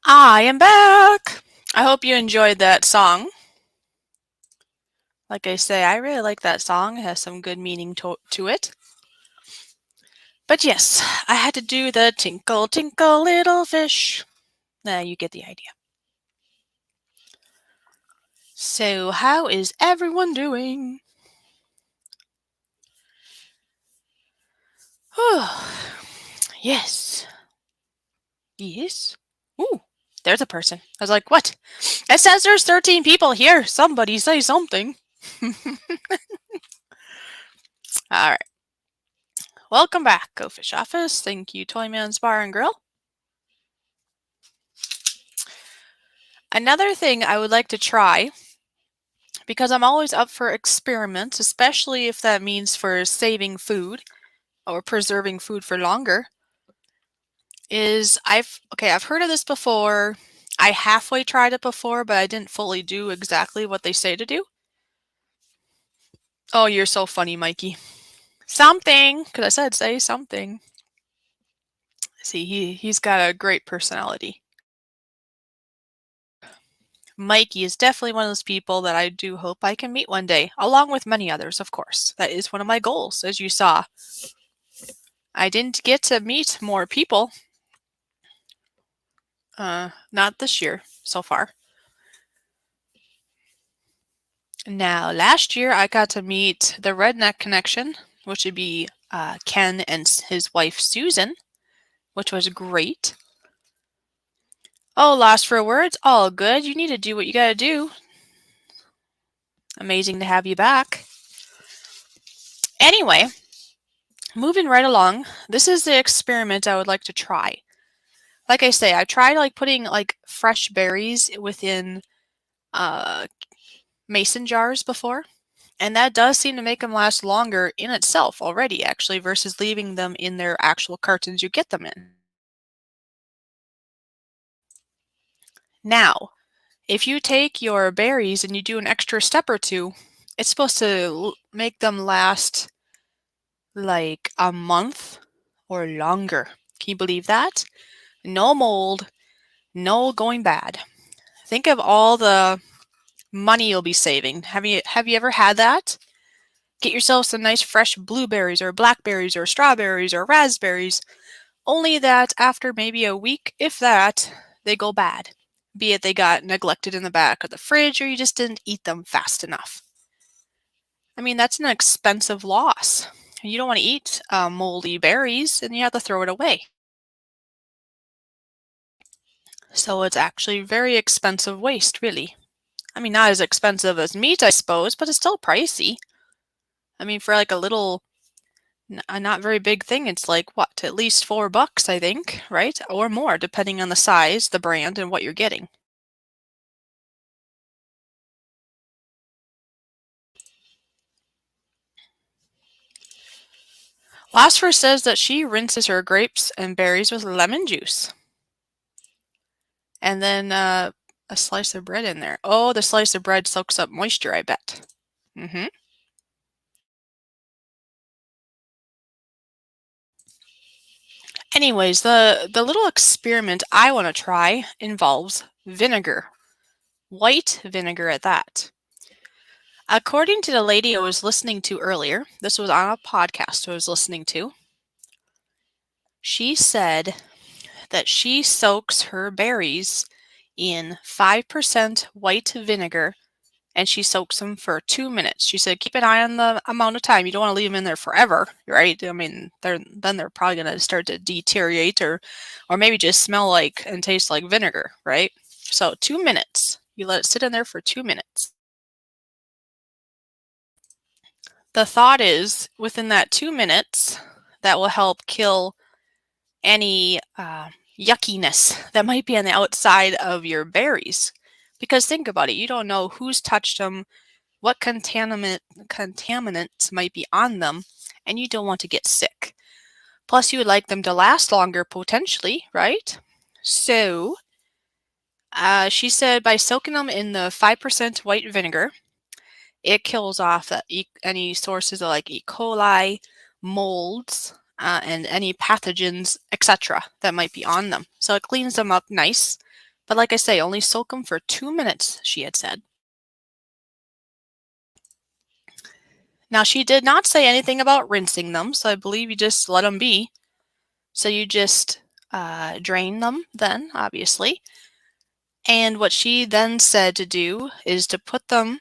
I am back! I hope you enjoyed that song. Like I say, I really like that song. It has some good meaning to it. But yes, I had to do the tinkle, tinkle, little fish. Nah, you get the idea. So, how is everyone doing? Yes. Yes. Ooh, there's a person. I was like, what? It says there's 13 people here. Somebody say something. All right. Welcome back, Go Fish Office. Thank you, Toyman's Bar and Grill. Another thing I would like to try, because I'm always up for experiments, especially if that means for saving food or preserving food for longer, is I've heard of this before. I halfway tried it before, but I didn't fully do exactly what they say to do. Oh, you're so funny, Mikey. Something, because I said say something. See, he's got a great personality. Mikey is definitely one of those people that I do hope I can meet one day, along with many others, of course. That is one of my goals, as you saw. I didn't get to meet more people. Not this year, so far. Now, last year I got to meet the Redneck Connection, which would be Ken and his wife Susan, which was great. Oh, lost for words? All good. You need to do what you gotta do. Amazing to have you back. Anyway, moving right along, this is the experiment I would like to try. Like I say, I tried putting fresh berries within mason jars before, and that does seem to make them last longer in itself already, actually, versus leaving them in their actual cartons you get them in. Now, if you take your berries and you do an extra step or two, it's supposed to make them last like a month or longer. Can you believe that? No mold, no going bad. Think of all the money you'll be saving. Have you ever had that? Get yourself some nice fresh blueberries or blackberries or strawberries or raspberries, only that after maybe a week, if that, they go bad. Be it they got neglected in the back of the fridge or you just didn't eat them fast enough. I mean, that's an expensive loss. You don't want to eat moldy berries and you have to throw it away. So it's actually very expensive waste, really. I mean, not as expensive as meat, I suppose, but it's still pricey. I mean, for like a little, a not very big thing, it's like, what, at least $4, I think, right? Or more, depending on the size, the brand, and what you're getting. Lasfer says that she rinses her grapes and berries with lemon juice. And then a slice of bread in there. Oh, the slice of bread soaks up moisture, I bet. Mm-hmm. Anyways, the little experiment I want to try involves vinegar. White vinegar at that. According to the lady I was listening to earlier, this was on a podcast I was listening to, she said that she soaks her berries in 5% white vinegar and she soaks them for 2 minutes. She said, keep an eye on the amount of time. You don't want to leave them in there forever, right? I mean, they're probably going to start to deteriorate or maybe just smell like and taste like vinegar, right? So 2 minutes. You let it sit in there for 2 minutes. The thought is within that 2 minutes, that will help kill any yuckiness that might be on the outside of your berries. Because think about it, you don't know who's touched them, what contaminants might be on them, and you don't want to get sick. Plus, you would like them to last longer potentially, right? So, she said by soaking them in the 5% white vinegar, it kills off any sources of like E. coli, molds, and any pathogens, etc. that might be on them. So it cleans them up nice. But like I say, only soak them for 2 minutes, she had said. Now, she did not say anything about rinsing them, so I believe you just let them be. So you just drain them then, obviously. And what she then said to do is to put them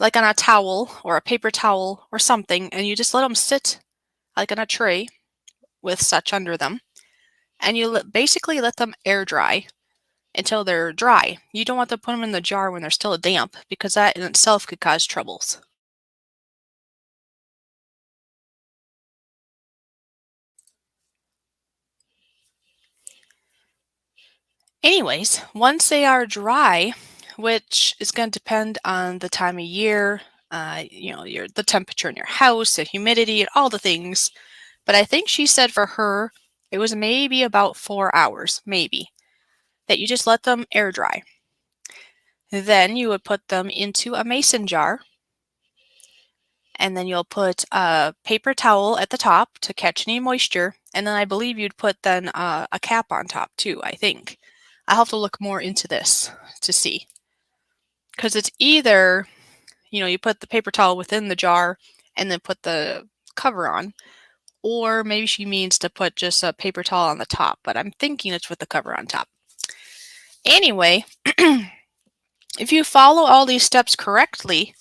like on a towel or a paper towel or something, and you just let them sit like on a tray with such under them. And you basically let them air dry until they're dry. You don't want to put them in the jar when they're still damp because that in itself could cause troubles. Anyways, once they are dry, which is going to depend on the time of year, the temperature in your house, the humidity, and all the things. But I think she said for her, it was maybe about 4 hours, maybe, that you just let them air dry. Then you would put them into a mason jar, and then you'll put a paper towel at the top to catch any moisture, and then I believe you'd put then a cap on top too, I think. I'll have to look more into this to see. Because it's either, you put the paper towel within the jar and then put the cover on, or maybe she means to put just a paper towel on the top, but I'm thinking it's with the cover on top. Anyway, if you follow all these steps correctly,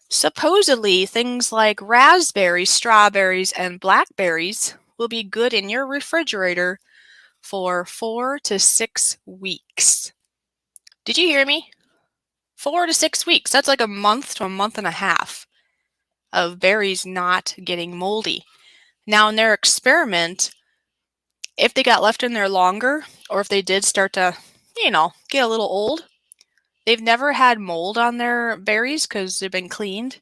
supposedly things like raspberries, strawberries, and blackberries will be good in your refrigerator for 4 to 6 weeks. Did you hear me? 4 to 6 weeks. That's like a month to a month and a half of berries not getting moldy. Now, in their experiment, if they got left in there longer, or if they did start to, get a little old, they've never had mold on their berries because they've been cleaned.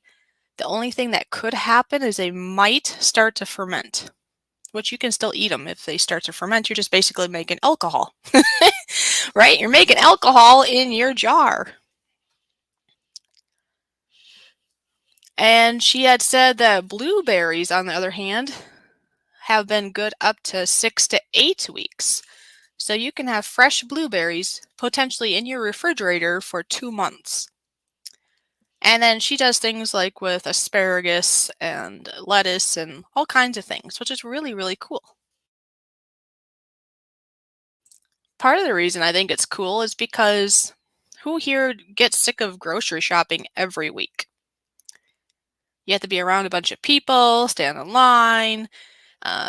The only thing that could happen is they might start to ferment, which you can still eat them if they start to ferment. You're just basically making alcohol, right? You're making alcohol in your jar. And she had said that blueberries, on the other hand, have been good up to 6 to 8 weeks. So you can have fresh blueberries potentially in your refrigerator for 2 months. And then she does things like with asparagus and lettuce and all kinds of things, which is really, really cool. Part of the reason I think it's cool is because who here gets sick of grocery shopping every week? You have to be around a bunch of people, stand in line.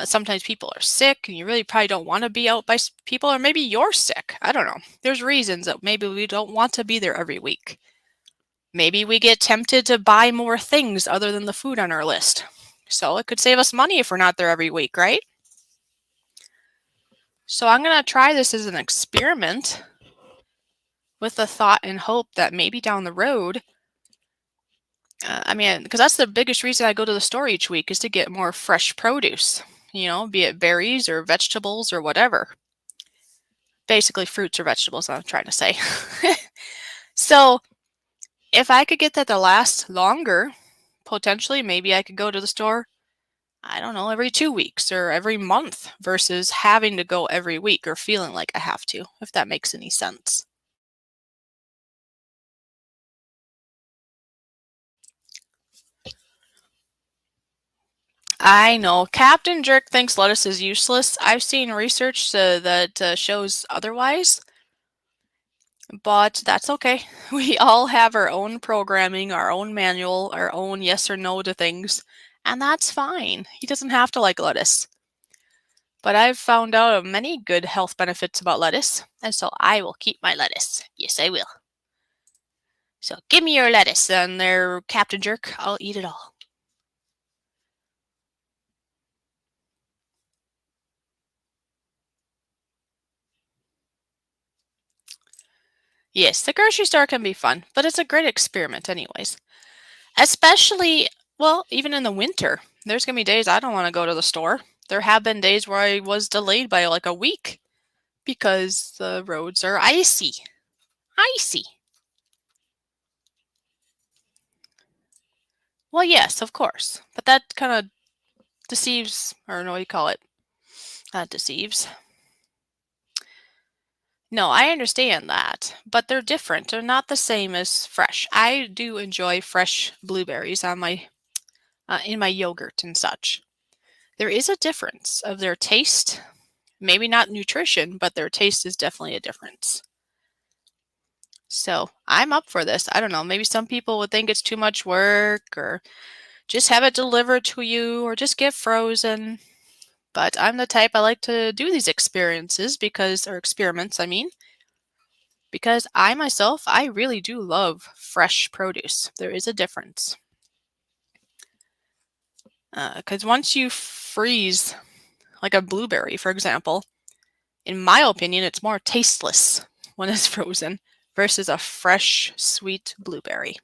Sometimes people are sick and you really probably don't want to be out by people, or maybe you're sick. I don't know. There's reasons that maybe we don't want to be there every week. Maybe we get tempted to buy more things other than the food on our list. So it could save us money if we're not there every week, right? So I'm going to try this as an experiment with the thought and hope that maybe down the road, because that's the biggest reason I go to the store each week is to get more fresh produce, be it berries or vegetables or whatever. Basically fruits or vegetables, I'm trying to say. So if I could get that to last longer, potentially maybe I could go to the store, I don't know, every 2 weeks or every month versus having to go every week or feeling like I have to, if that makes any sense. I know. Captain Jerk thinks lettuce is useless. I've seen research that shows otherwise, but that's okay. We all have our own programming, our own manual, our own yes or no to things, and that's fine. He doesn't have to like lettuce. But I've found out many good health benefits about lettuce, and so I will keep my lettuce. Yes, I will. So give me your lettuce, then there, Captain Jerk. I'll eat it all. Yes, the grocery store can be fun, but it's a great experiment anyways. Especially, well, even in the winter. There's going to be days I don't want to go to the store. There have been days where I was delayed by like a week because the roads are icy. Icy. Well, yes, of course. But that kind of deceives, or no, what do you call it? Deceives. No, I understand that, but they're different. They're not the same as fresh. I do enjoy fresh blueberries on my in my yogurt and such. There is a difference of their taste. Maybe not nutrition, but their taste is definitely a difference. So I'm up for this. I don't know. Maybe some people would think it's too much work, or just have it delivered to you, or just get frozen. But I'm the type I like to do these experiences or experiments, I mean, because I myself, I really do love fresh produce. There is a difference. Because once you freeze, like a blueberry, for example, In my opinion, it's more tasteless when it's frozen versus a fresh, sweet blueberry.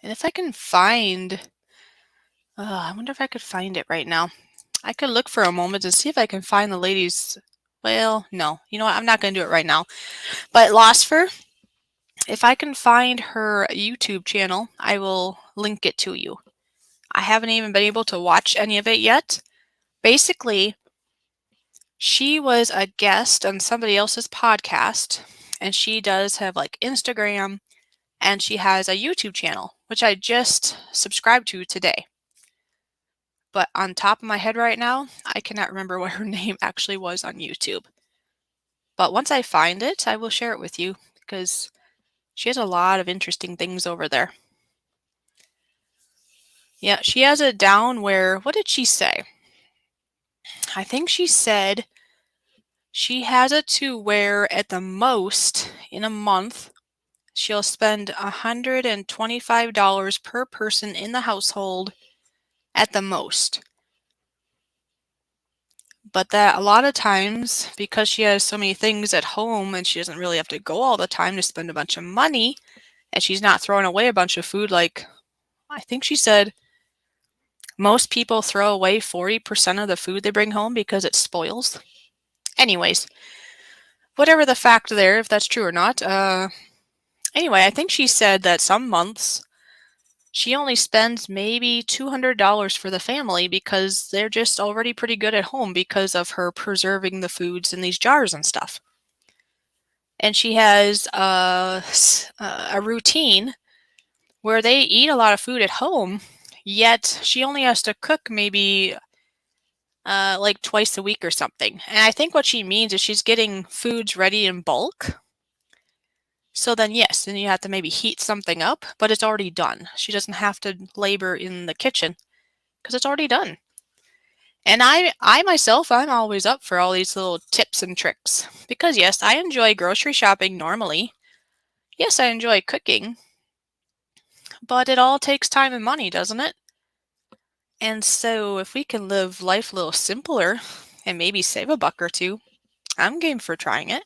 And if I can find, I wonder if I could find it right now. I could look for a moment to see if I can find the lady's, well, no, you know what, I'm not going to do it right now. But Losfer, if I can find her YouTube channel, I will link it to you. I haven't even been able to watch any of it yet. Basically, she was a guest on somebody else's podcast, and she does have like Instagram, and she has a YouTube channel, which I just subscribed to today. But on top of my head right now, I cannot remember what her name actually was on YouTube. But once I find it, I will share it with you because she has a lot of interesting things over there. Yeah, she has it down where, what did she say? I think she said she has it to where at the most in a month, she'll spend $125 per person in the household at the most. But that a lot of times, because she has so many things at home and she doesn't really have to go all the time to spend a bunch of money, and she's not throwing away a bunch of food like, I think she said most people throw away 40% of the food they bring home because it spoils. Anyways, whatever the fact there, if that's true or not. Anyway, I think she said that some months she only spends maybe $200 for the family because they're just already pretty good at home because of her preserving the foods in these jars and stuff. And she has a routine where they eat a lot of food at home, yet she only has to cook maybe like twice a week or something. And I think what she means is she's getting foods ready in bulk. So then, yes, then you have to maybe heat something up, but it's already done. She doesn't have to labor in the kitchen because it's already done. And I myself, I'm always up for all these little tips and tricks because, yes, I enjoy grocery shopping normally. Yes, I enjoy cooking, but it all takes time and money, doesn't it? And so if we can live life a little simpler and maybe save a buck or two, I'm game for trying it.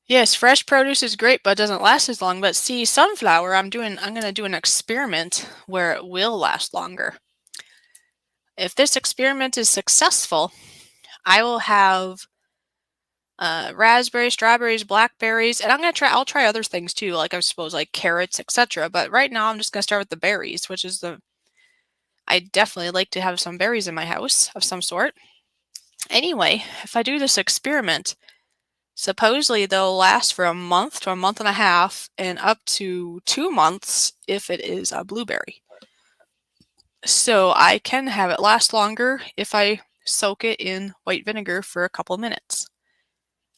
Yes, fresh produce is great, but it doesn't last as long. But see, sunflower, I'm going to do an experiment where it will last longer. If this experiment is successful, I will have raspberries, strawberries, blackberries, and I'll try other things too, like I suppose like carrots, etc. But right now I'm just gonna start with the berries, which is I definitely like to have some berries in my house of some sort. Anyway, if I do this experiment, supposedly they'll last for a month to a month and a half and up to 2 months if it is a blueberry. So I can have it last longer if I soak it in white vinegar for a couple minutes.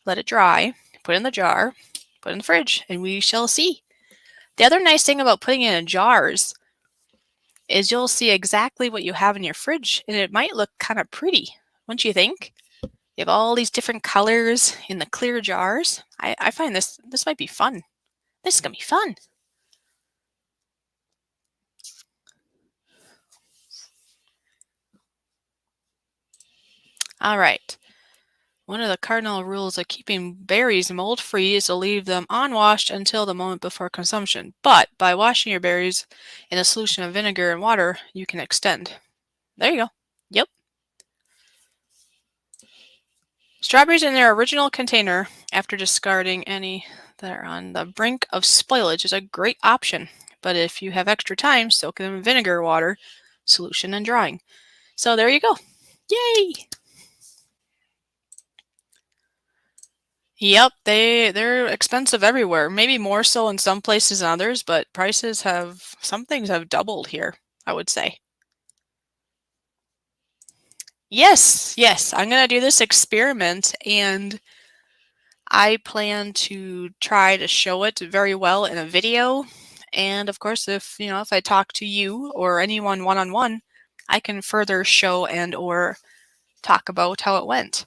Let it dry, put it in the jar, put it in the fridge, and we shall see. The other nice thing about putting it in jars is you'll see exactly what you have in your fridge, and it might look kind of pretty, wouldn't you think? You have all these different colors in the clear jars. I find this might be fun. This is going to be fun. All right. One of the cardinal rules of keeping berries mold-free is to leave them unwashed until the moment before consumption. But by washing your berries in a solution of vinegar and water, you can extend. There you go. Yep. Strawberries in their original container after discarding any that are on the brink of spoilage is a great option. But if you have extra time, soak them in vinegar, water, solution, and drying. So there you go. Yay! Yep, they're expensive everywhere. Maybe more so in some places than others, but some things have doubled here, I would say. Yes, I'm gonna do this experiment and I plan to try to show it very well in a video. And of course, if I talk to you or anyone one-on-one, I can further show and or talk about how it went.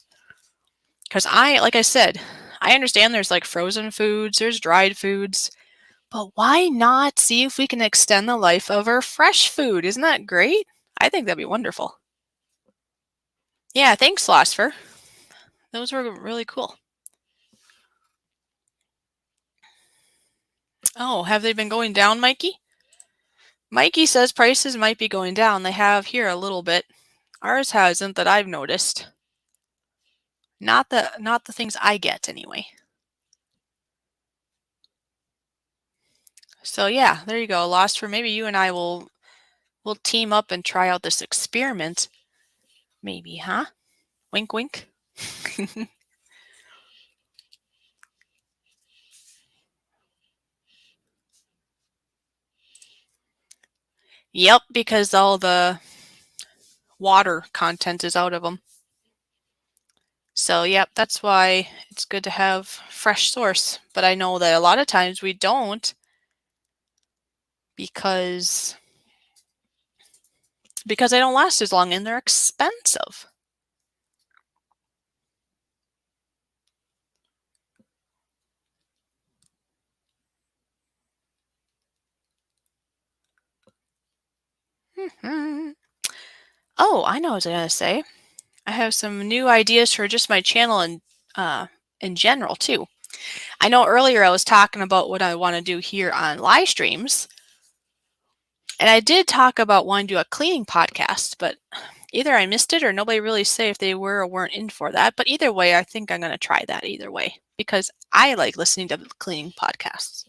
Because like I said, I understand there's like frozen foods, there's dried foods, But why not see if we can extend the life of our fresh food? Isn't that great? I think that'd be wonderful. Yeah, thanks, Philosopher. Those were really cool. Oh, have they been going down, Mikey? Mikey says prices might be going down. They have here a little bit. Ours hasn't that I've noticed. Not the things I get anyway. So yeah, there you go. Lost for maybe you and I will team up and try out this experiment. Maybe, huh? Wink wink. Yep, because all the water content is out of them. So, yep, that's why it's good to have fresh source. But I know that a lot of times we don't because they don't last as long and they're expensive. Oh, I know what I was going to say. I have some new ideas for just my channel and in general too. I know earlier I was talking about what I want to do here on live streams. And I did talk about wanting to do a cleaning podcast, but either I missed it or nobody really said if they were or weren't in for that. But either way, I think I'm going to try that either way because I like listening to cleaning podcasts.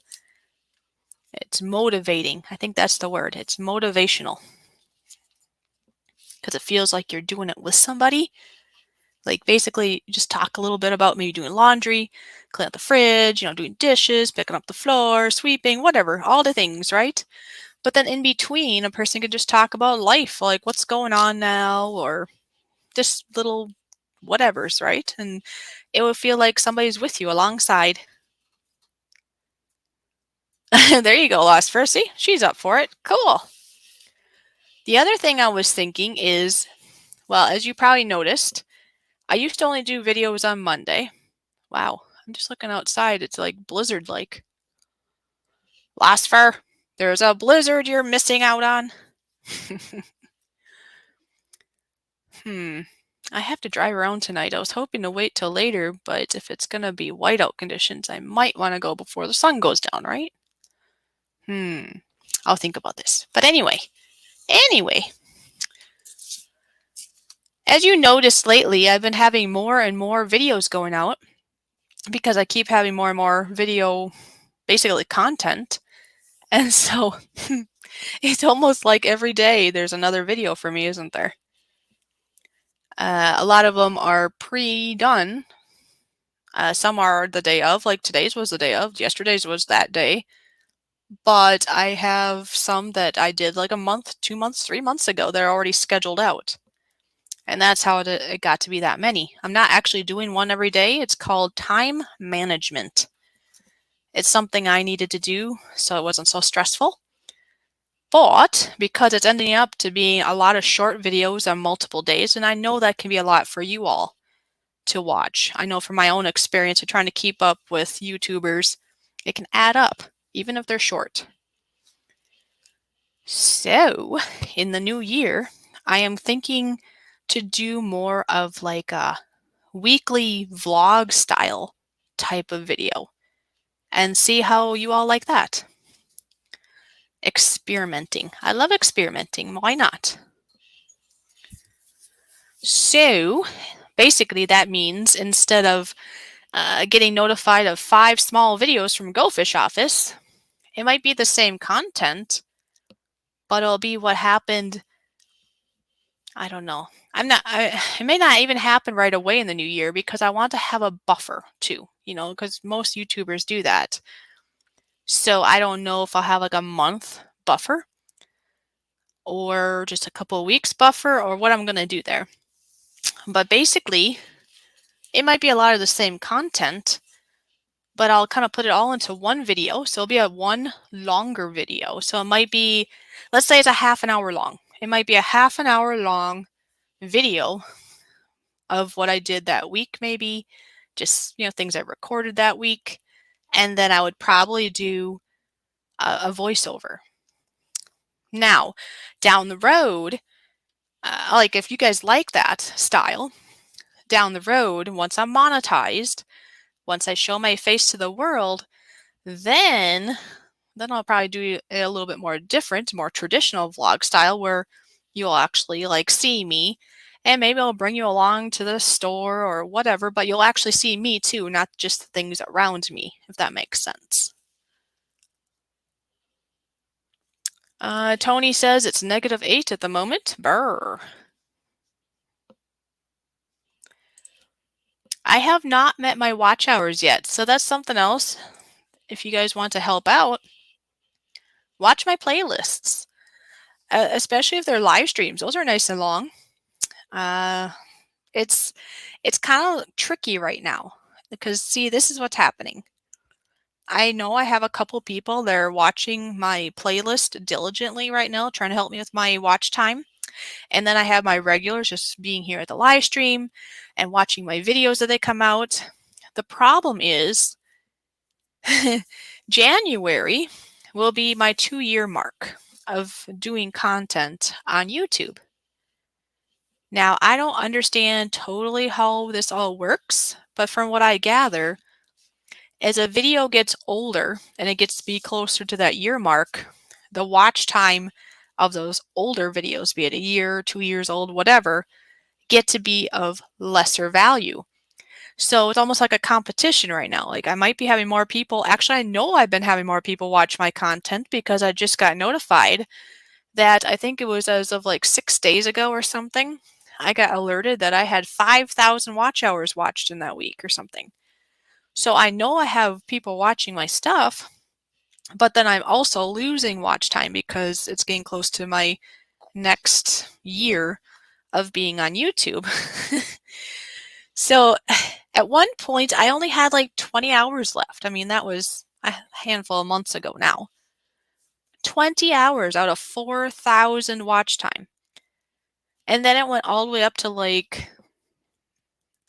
It's motivating. I think that's the word. It's motivational because it feels like you're doing it with somebody. Like basically just talk a little bit about maybe doing laundry, clean up the fridge, doing dishes, picking up the floor, sweeping, whatever, all the things, right? But then in between, a person could just talk about life, like what's going on now, or just little whatevers, right? And it would feel like somebody's with you alongside. There you go, Lost Percy. She's up for it. Cool. The other thing I was thinking is, well, as you probably noticed, I used to only do videos on Monday. Wow, I'm just looking outside. It's like blizzard-like. Lost Fur, there's a blizzard you're missing out on. I have to drive around tonight. I was hoping to wait till later, but if it's going to be whiteout conditions, I might want to go before the sun goes down, right? I'll think about this. But anyway, as you noticed lately, I've been having more and more videos going out because I keep having more and more video, basically content. And so it's almost like every day there's another video for me, isn't there? A lot of them are pre-done. Some are the day of, like today's was the day of, yesterday's was that day. But I have some that I did like a month, 2 months, 3 months ago. They're already scheduled out. And that's how it got to be that many. I'm not actually doing one every day. It's called time management. It's something I needed to do so it wasn't so stressful. But because it's ending up to being a lot of short videos on multiple days, and I know that can be a lot for you all to watch. I know from my own experience of trying to keep up with YouTubers, it can add up, even if they're short. So, in the new year, I am thinking to do more of like a weekly vlog style type of video and see how you all like that. Experimenting. I love experimenting. Why not? So, basically, that means instead of getting notified of 5 small videos from Go Fish Office, it might be the same content, but it'll be what happened. I don't know. It may not even happen right away in the new year because I want to have a buffer too, because most YouTubers do that. So I don't know if I'll have like a month buffer or just a couple of weeks buffer or what I'm going to do there. But basically, it might be a lot of the same content, but I'll kind of put it all into one video. So it'll be a one longer video. So it might be, let's say it's a half an hour long. It might be a half an hour long video of what I did that week, maybe just, things I recorded that week. And then I would probably do a voiceover. Now, down the road, like if you guys like that style, down the road, once I'm monetized, once I show my face to the world, then I'll probably do a little bit more different, more traditional vlog style where you'll actually like see me, and maybe I'll bring you along to the store or whatever, but you'll actually see me too, not just the things around me, if that makes sense. Tony says it's -8 at the moment. Brr. I have not met my watch hours yet, so that's something else. If you guys want to help out, watch my playlists, especially if they're live streams. Those are nice and long. It's kind of tricky right now because see, this is what's happening. I know I have a couple people that are watching my playlist diligently right now, trying to help me with my watch time. And then I have my regulars just being here at the live stream and watching my videos that they come out. The problem is January will be my 2-year mark of doing content on YouTube. Now, I don't understand totally how this all works, but from what I gather, as a video gets older and it gets to be closer to that year mark, the watch time of those older videos, be it a year, 2 years old, whatever, get to be of lesser value. So it's almost like a competition right now. Like I might be having more people. Actually, I know I've been having more people watch my content because I just got notified that I think it was as of like 6 days ago or something. I got alerted that I had 5,000 watch hours watched in that week or something. So I know I have people watching my stuff, but then I'm also losing watch time because it's getting close to my next year of being on YouTube. So at one point, I only had like 20 hours left. I mean, that was a handful of months ago now. 20 hours out of 4,000 watch time. And then it went all the way up to like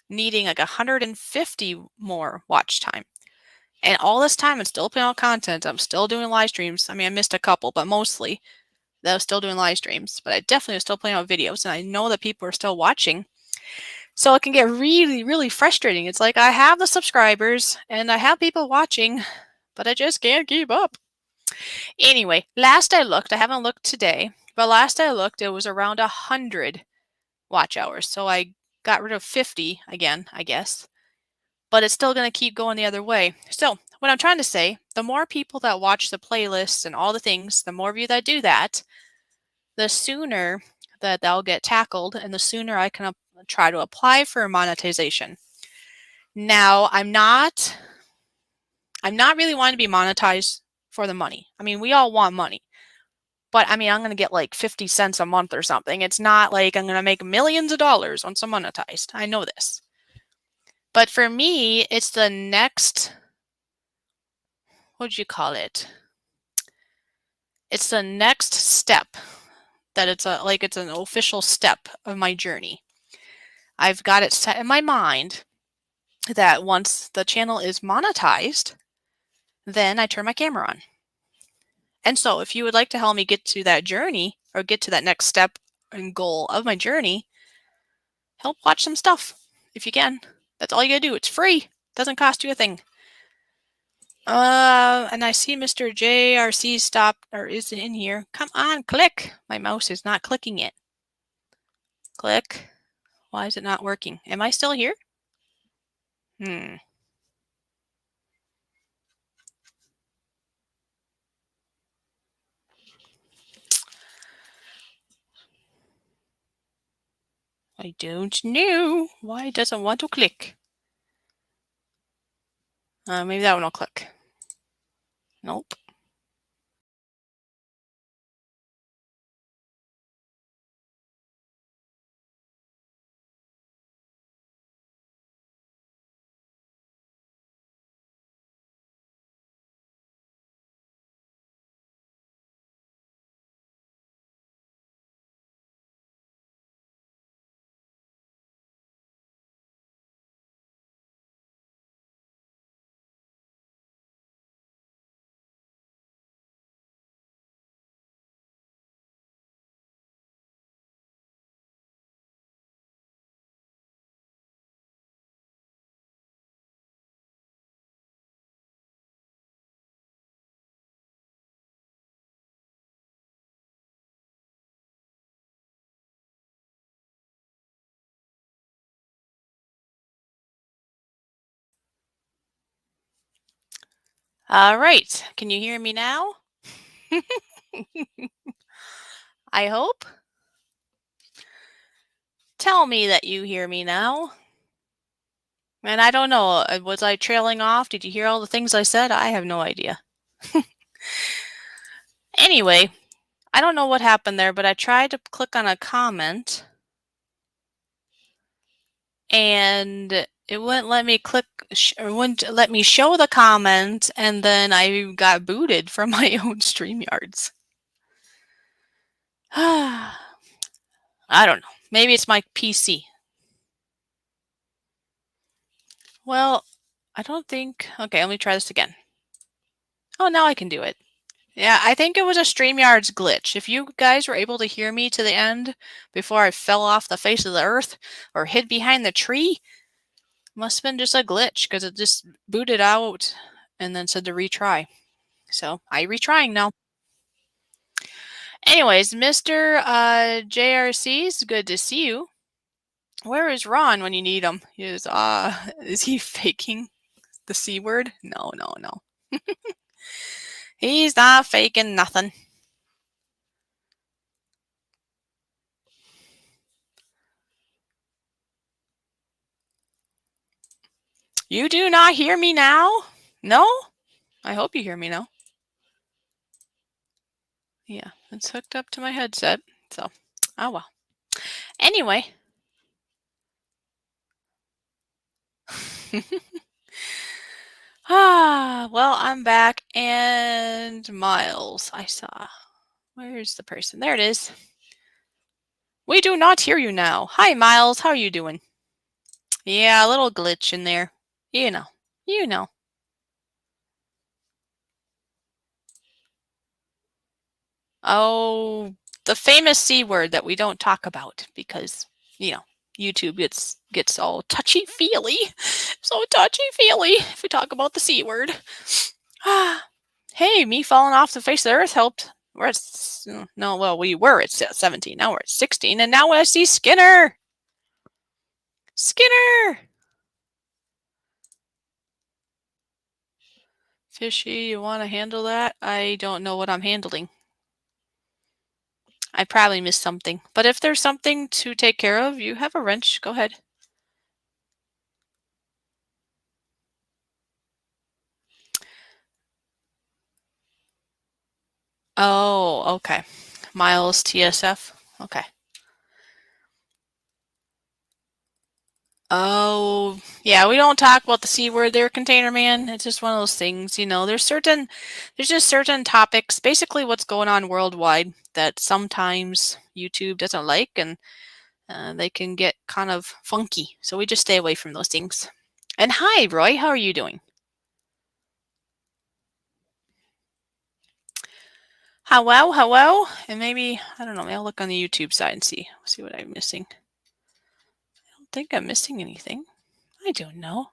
needing like 150 more watch time. And all this time, I'm still putting out content. I'm still doing live streams. I mean, I missed a couple, but mostly I was still doing live streams. But I definitely was still putting out videos, and I know that people are still watching. So it can get really, really frustrating. It's like I have the subscribers and I have people watching, but I just can't keep up. Anyway, last I looked, I haven't looked today, but last I looked, it was around 100 watch hours. So I got rid of 50 again, I guess. But it's still going to keep going the other way. So what I'm trying to say, the more people that watch the playlists and all the things, the more of you that do that, the sooner that they'll get tackled and the sooner I can try to apply for monetization. Now, I'm not really wanting to be monetized for the money. I mean, we all want money. But I mean, I'm going to get like 50 cents a month or something. It's not like I'm going to make millions of dollars once I'm monetized. I know this. But for me, it's the next, what'd you call it? It's the next step that it's an official step of my journey. I've got it set in my mind that once the channel is monetized, then I turn my camera on. And so if you would like to help me get to that journey or get to that next step and goal of my journey, help watch some stuff if you can. That's all you gotta do. It's free. Doesn't cost you a thing. And I see Mr. JRC stopped or is in here. Come on, click. My mouse is not clicking it. Click. Why is it not working? Am I still here? I don't know why it doesn't want to click. Maybe that one will click. Nope. All right. Can you hear me now? I hope. Tell me that you hear me now. And I don't know, was I trailing off? Did you hear all the things I said? I have no idea. Anyway, I don't know what happened there, but I tried to click on a comment and it wouldn't let me click, or wouldn't let me show the comment, and then I got booted from my own StreamYards. I don't know. Maybe it's my PC. Well, I don't think. Okay, let me try this again. Oh, now I can do it. Yeah, I think it was a StreamYards glitch. If you guys were able to hear me to the end before I fell off the face of the earth or hid behind the tree, must have been just a glitch because it just booted out and then said to retry. So I retrying now. Anyways, Mr. JRC, it's good to see you. Where is Ron when you need him? Is he faking the C word? No, no, no. He's not faking nothing. You do not hear me now? No? I hope you hear me now. Yeah, it's hooked up to my headset. So, oh well. Anyway. Well, I'm back and Miles, I saw. Where's the person? There it is. We do not hear you now. Hi, Miles. How are you doing? Yeah, a little glitch in there. You know. You know. Oh, the famous C word that we don't talk about because, YouTube gets all touchy feely. So touchy feely if we talk about the C word. Hey, me falling off the face of the earth helped. We're at no, well, we were at 17. Now we're at 16, and now I see Skinner. Skinner. Fishy, you want to handle that? I don't know what I'm handling. I probably missed something. But if there's something to take care of, you have a wrench. Go ahead. Oh, okay. Miles TSF. Okay. Oh, yeah, we don't talk about the C word there, Container Man. It's just one of those things, there's just certain topics, basically what's going on worldwide that sometimes YouTube doesn't like, and they can get kind of funky. So we just stay away from those things. And hi, Roy, how are you doing? Hello, hello. And maybe, I don't know, maybe I'll look on the YouTube side and see what I'm missing. I don't think I'm missing anything. I don't know.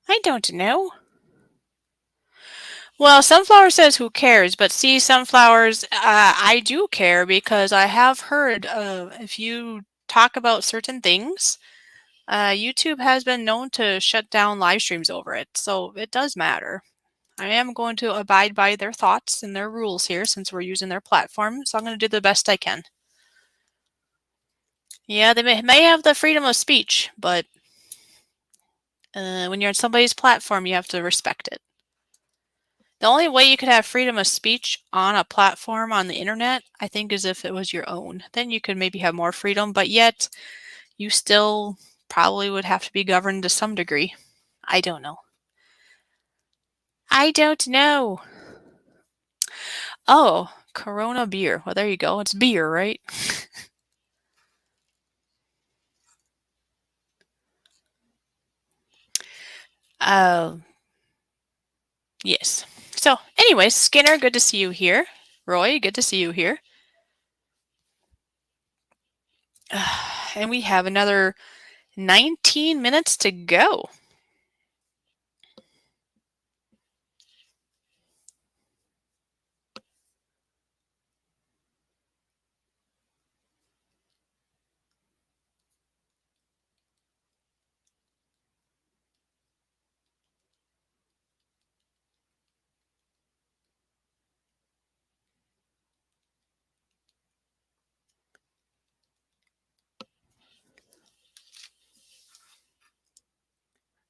I don't know. Well, Sunflower says who cares, but see, Sunflowers, I do care because I have heard if you talk about certain things, YouTube has been known to shut down live streams over it, so it does matter. I am going to abide by their thoughts and their rules here since we're using their platform, so I'm going to do the best I can. Yeah, they may have the freedom of speech, but when you're on somebody's platform, you have to respect it. The only way you could have freedom of speech on a platform on the internet, I think, is if it was your own. Then you could maybe have more freedom, but yet you still probably would have to be governed to some degree. I don't know. I don't know. Oh, Corona beer. Well, there you go. It's beer, right? Yes. So, anyways, Skinner, good to see you here. Roy, good to see you here. And we have another 19 minutes to go.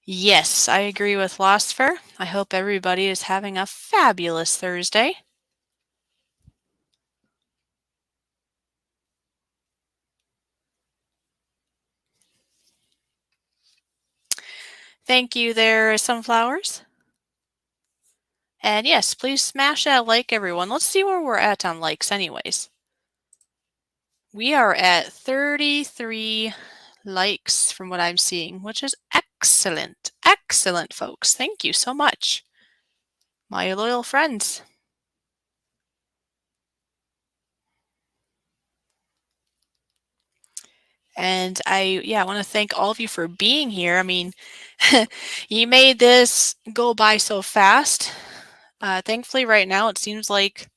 Yes, I agree with Losfer. I hope everybody is having a fabulous Thursday. Thank you there, Sunflowers. And yes, please smash that like, everyone. Let's see where we're at on likes anyways. We are at 33 likes from what I'm seeing, which is excellent. Excellent, folks. Thank you so much, my loyal friends. And I want to thank all of you for being here. I mean, you made this go by so fast. Thankfully, right now it seems like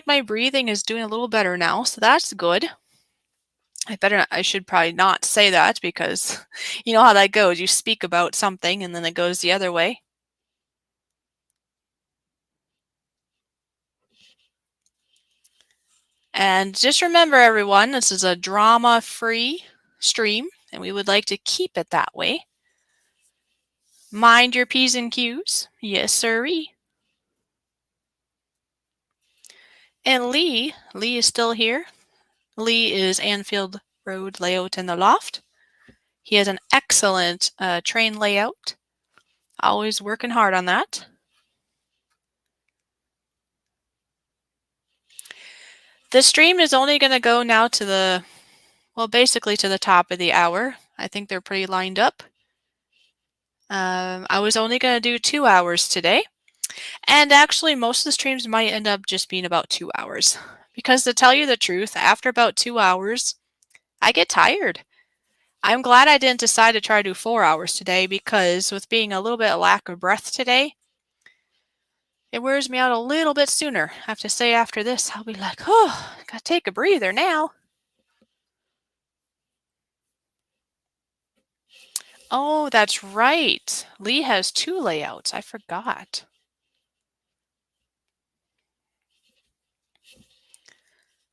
my breathing is doing a little better now, so that's good. I should probably not say that because you know how that goes. You speak about something and then it goes the other way. And just remember, everyone, this is a drama-free stream, and we would like to keep it that way. Mind your P's and Q's. Yes, sirree. And Lee is still here. Lee is Anfield Road layout in the loft. He has an excellent train layout. Always working hard on that. The stream is only going to go now to basically to the top of the hour. I think they're pretty lined up. I was only going to do 2 hours today. And actually, most of the streams might end up just being about 2 hours. Because to tell you the truth, after about 2 hours, I get tired. I'm glad I didn't decide to try to do 4 hours today because with being a little bit of lack of breath today, it wears me out a little bit sooner. I have to say after this, I'll be like, oh, gotta take a breather now. Oh, that's right. Lee has 2 layouts. I forgot.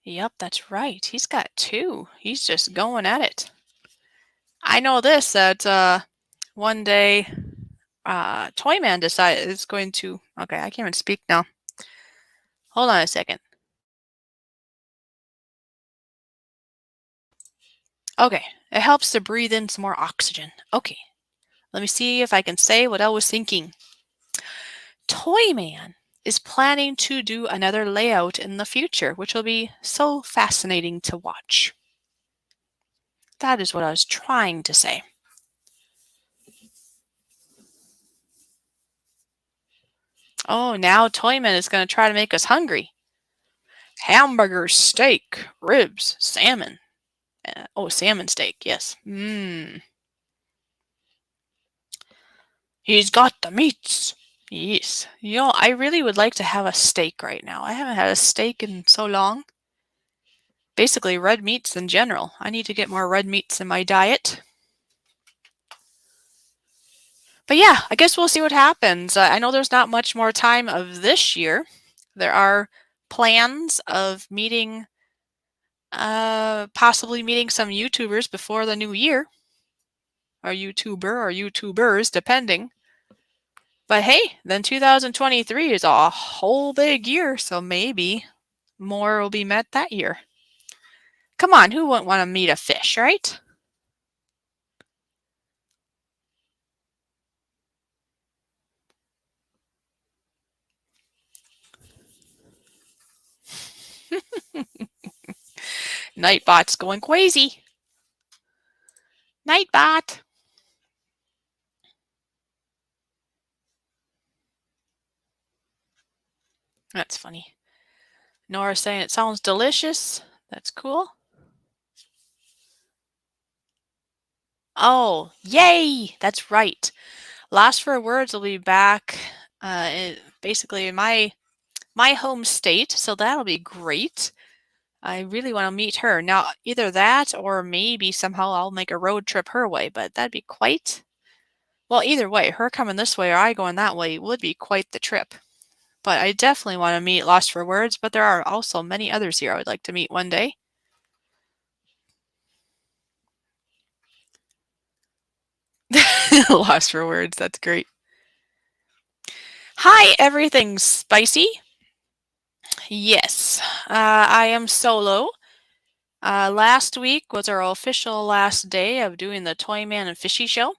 Yep, that's right. He's got 2. He's just going at it. I know this, that one day Toyman decided is going to... Okay, I can't even speak now. Hold on a second. Okay, it helps to breathe in some more oxygen. Okay, let me see if I can say what I was thinking. Toyman is planning to do another layout in the future, which will be so fascinating to watch. That is what I was trying to say. Oh, now Toyman is going to try to make us hungry. Hamburger, steak, ribs, salmon. Salmon steak, yes. He's got the meats. Yes. You know, I really would like to have a steak right now. I haven't had a steak in so long. Basically, red meats in general. I need to get more red meats in my diet. But yeah, I guess we'll see what happens. I know there's not much more time of this year. There are plans of meeting, possibly meeting some YouTubers before the new year. Or YouTuber or YouTubers, depending. But hey, then 2023 is a whole big year, so maybe more will be met that year. Come on, who wouldn't want to meet a fish, right? Nightbot's going crazy. Nightbot. That's funny. Nora's saying it sounds delicious. That's cool. Oh, yay! That's right. Last for Words will be back basically in my home state, so that'll be great. I really want to meet her. Now, either that or maybe somehow I'll make a road trip her way, but that'd be quite... Well, either way, her coming this way or I going that way would be quite the trip. But I definitely want to meet Lost for Words, but there are also many others here I would like to meet one day. Lost for words. That's great. Hi, everything spicy. Yes, I am solo. Last week was our official last day of doing the Toyman and Fishy show.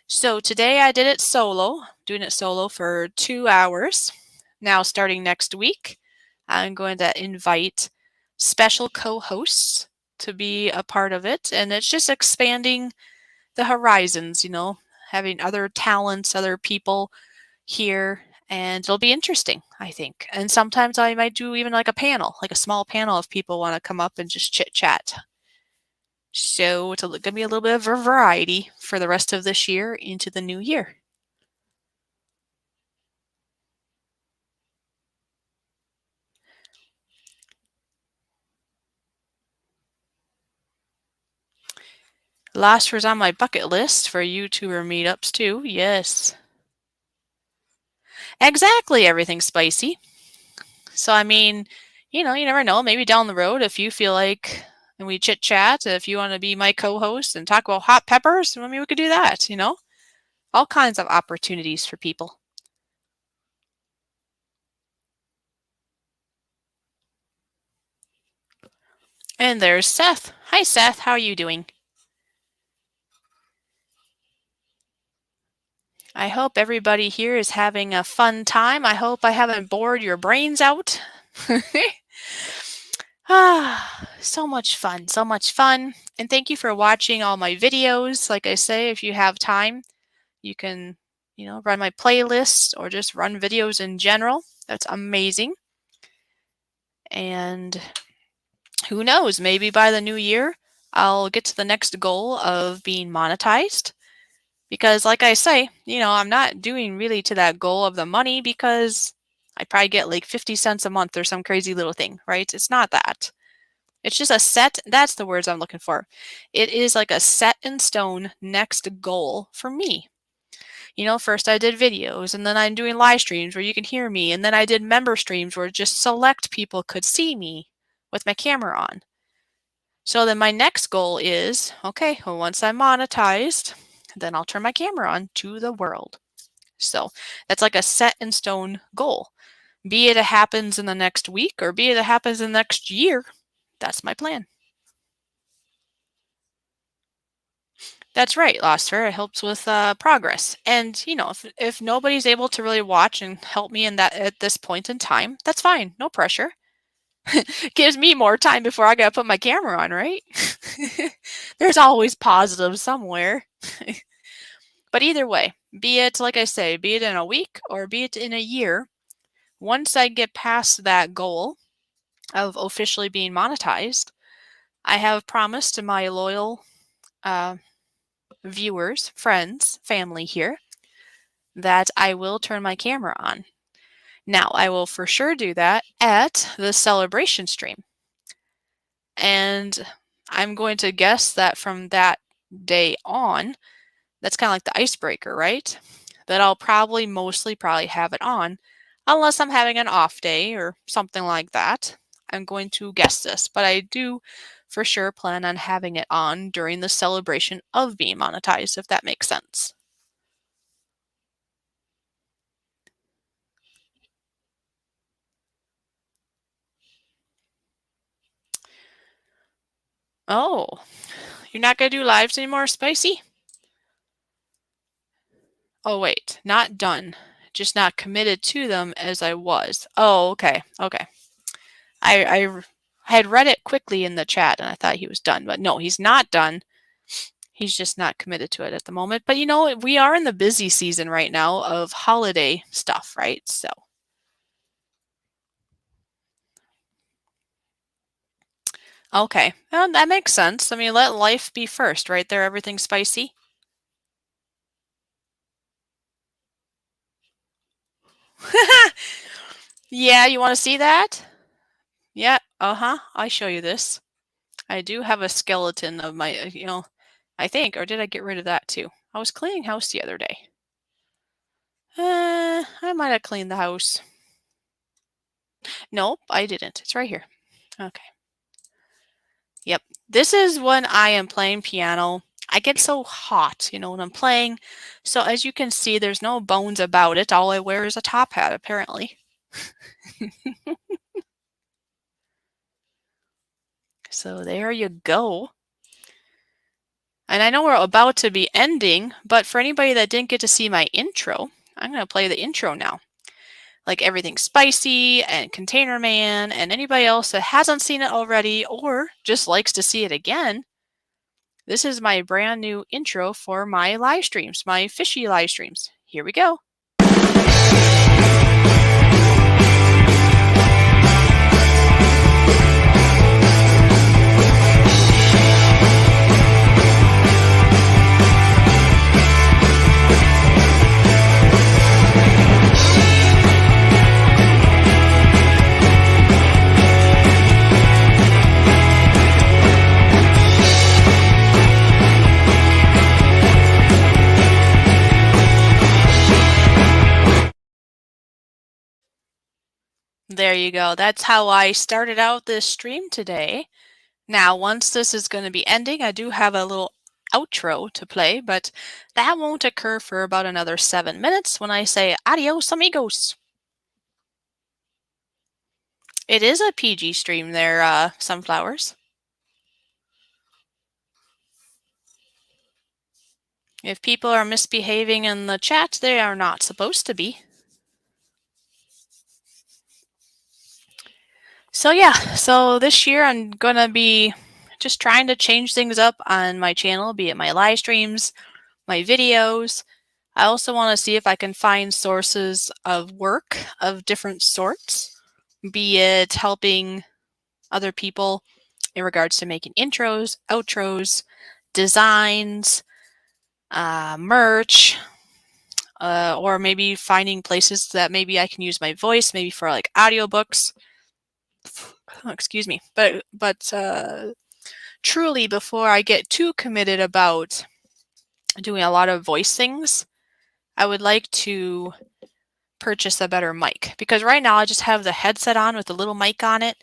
So today I did it solo, doing it solo for 2 hours. Now, starting next week, I'm going to invite special co hosts to be a part of it. And it's just expanding the horizons, having other talents, other people here. And it'll be interesting, I think. And sometimes I might do even like a panel, like a small panel if people want to come up and just chit chat. So it's going to be a little bit of a variety for the rest of this year into the new year. Last was on my bucket list for YouTuber meetups too. Yes. Exactly, everything spicy. So I mean, you never know. Maybe down the road, if you feel like, and we chit chat, if you want to be my co-host and talk about hot peppers, I mean, we could do that. All kinds of opportunities for people. And there's Seth. Hi, Seth. How are you doing? I hope everybody here is having a fun time. I hope I haven't bored your brains out. So much fun, so much fun. And thank you for watching all my videos. Like I say, if you have time, you can, run my playlist or just run videos in general. That's amazing. And who knows, maybe by the new year, I'll get to the next goal of being monetized. Because like I say, I'm not doing really to that goal of the money because I probably get like 50 cents a month or some crazy little thing, right? It's not that. It's just that's the words I'm looking for. It is like a set in stone next goal for me. First I did videos and then I'm doing live streams where you can hear me. And then I did member streams where just select people could see me with my camera on. So then my next goal is, okay, well, once I'm monetized, then I'll turn my camera on to the world. So that's like a set in stone goal. Be it happens in the next week or be it happens in the next year. That's my plan. That's right, Lostfer. It helps with progress. And, if nobody's able to really watch and help me in that at this point in time, that's fine. No pressure. Gives me more time before I got to put my camera on, right? There's always positive somewhere. But either way, be it, like I say, be it in a week or be it in a year, once I get past that goal of officially being monetized, I have promised to my loyal viewers, friends, family here that I will turn my camera on. Now, I will for sure do that at the celebration stream. And I'm going to guess that from that day on, that's kind of like the icebreaker, right? That I'll mostly have it on, unless I'm having an off day or something like that. I'm going to guess this, but I do for sure plan on having it on during the celebration of being monetized, if that makes sense. Oh, you're not going to do lives anymore, Spicy? Oh, wait, not done. Just not committed to them as I was. Oh, okay, okay. I had read it quickly in the chat and I thought he was done, but no, he's not done. He's just not committed to it at the moment. But we are in the busy season right now of holiday stuff, right? So. Okay, well, that makes sense. I mean, let life be first, right there, everything spicy. Yeah, you want to see that? Yeah, I show you this. I do have a skeleton of my, I think, or did I get rid of that too? I was cleaning house the other day. I might have cleaned the house. Nope, I didn't. It's right here. Okay. Yep. This is when I am playing piano. I get so hot, when I'm playing. So as you can see, there's no bones about it. All I wear is a top hat, apparently. So there you go. And I know we're about to be ending, but for anybody that didn't get to see my intro, I'm going to play the intro now. Like Everything Spicy and Container Man, and anybody else that hasn't seen it already or just likes to see it again, this is my brand new intro for my live streams, my Fishy live streams. Here we go. There you go. That's how I started out this stream today. Now, once this is going to be ending, I do have a little outro to play, but that won't occur for about another 7 minutes when I say adios amigos. It is a PG stream there, Sunflowers. If people are misbehaving in the chat, they are not supposed to be. So yeah, so this year I'm going to be just trying to change things up on my channel, be it my live streams, my videos. I also want to see if I can find sources of work of different sorts, be it helping other people in regards to making intros, outros, designs, merch, or maybe finding places that maybe I can use my voice, maybe for like audiobooks. Excuse me. But truly, before I get too committed about doing a lot of voice things, I would like to purchase a better mic, because right now I just have the headset on with the little mic on it,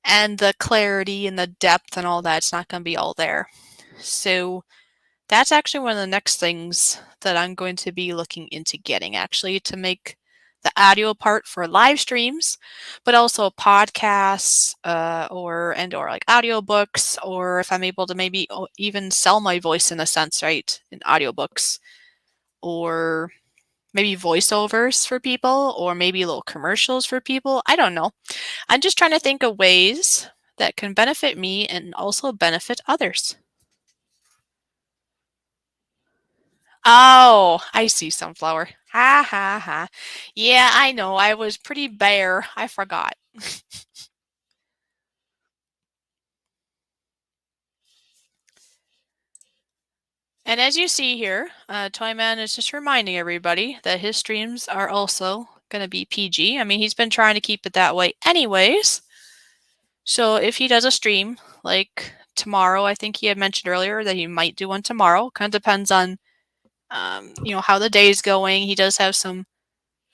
and the clarity and the depth and all that's not going to be all there. So that's actually one of the next things that I'm going to be looking into getting, actually, to make the audio part for live streams, but also podcasts or like audiobooks, or if I'm able to maybe even sell my voice in a sense, right, in audiobooks, or maybe voiceovers for people, or maybe little commercials for people. I don't know. I'm just trying to think of ways that can benefit me and also benefit others. Oh, I see, Sunflower. Ha ha ha. Yeah, I know. I was pretty bare. I forgot. And as you see here, Toyman is just reminding everybody that his streams are also going to be PG. I mean, he's been trying to keep it that way anyways. So if he does a stream like tomorrow, I think he had mentioned earlier that he might do one tomorrow. Kind of depends on, how the day is going. He does have some,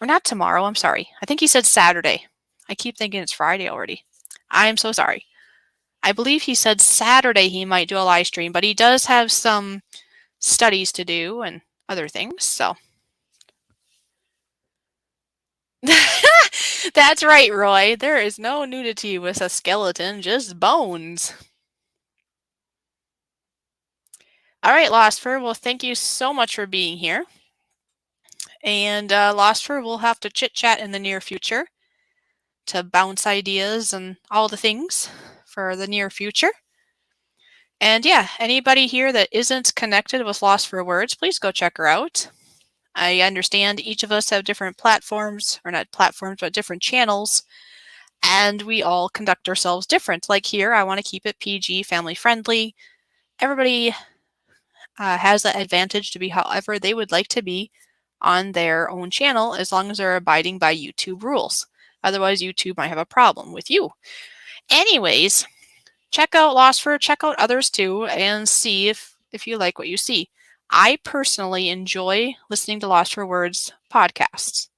or not tomorrow, I'm sorry. I think he said Saturday. I keep thinking it's Friday already. I am so sorry. I believe he said Saturday he might do a live stream, but he does have some studies to do and other things, so. That's right, Roy. There is no nudity with a skeleton, just bones. All right, Lostfur. Well, thank you so much for being here. And Lostfur, we'll have to chit-chat in the near future to bounce ideas and all the things for the near future. And yeah, anybody here that isn't connected with Lost for Words, please go check her out. I understand each of us have different platforms, or not platforms, but different channels, and we all conduct ourselves different. Like here, I want to keep it PG, family friendly. Everybody has the advantage to be however they would like to be on their own channel, as long as they're abiding by YouTube rules. Otherwise, YouTube might have a problem with you. Anyways, check out Lostfur, check out others too, and see if you like what you see. I personally enjoy listening to Lost for Words podcasts.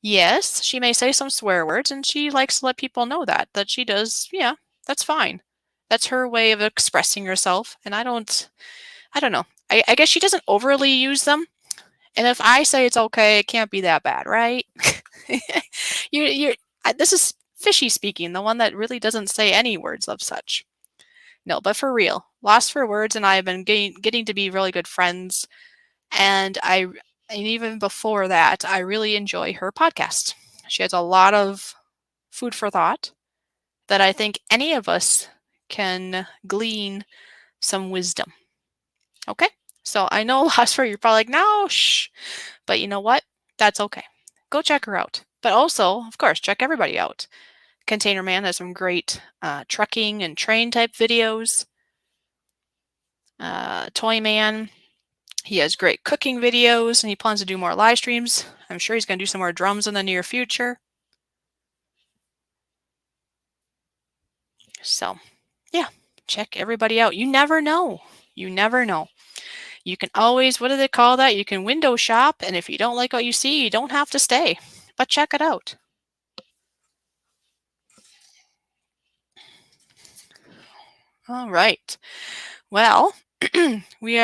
Yes, she may say some swear words, and she likes to let people know that she does. Yeah, that's fine. That's her way of expressing herself, and I don't I don't know. I guess she doesn't overly use them. And if I say it's okay, it can't be that bad, right? You're this is Fishy speaking, the one that really doesn't say any words of such. No, but for real, Lost for Words and I have been getting to be really good friends, and even before that, I really enjoy her podcast. She has a lot of food for thought that I think any of us can glean some wisdom. Okay? So I know Lost for you're probably like, no, shh. But you know what? That's okay. Go check her out. But also, of course, check everybody out. Container Man has some great trucking and train type videos. Toy Man, he has great cooking videos, and he plans to do more live streams. I'm sure he's going to do some more drums in the near future. So, yeah, check everybody out. You never know. You never know. You can always, what do they call that? You can window shop, and if you don't like what you see, you don't have to stay. But check it out. All right. Well, we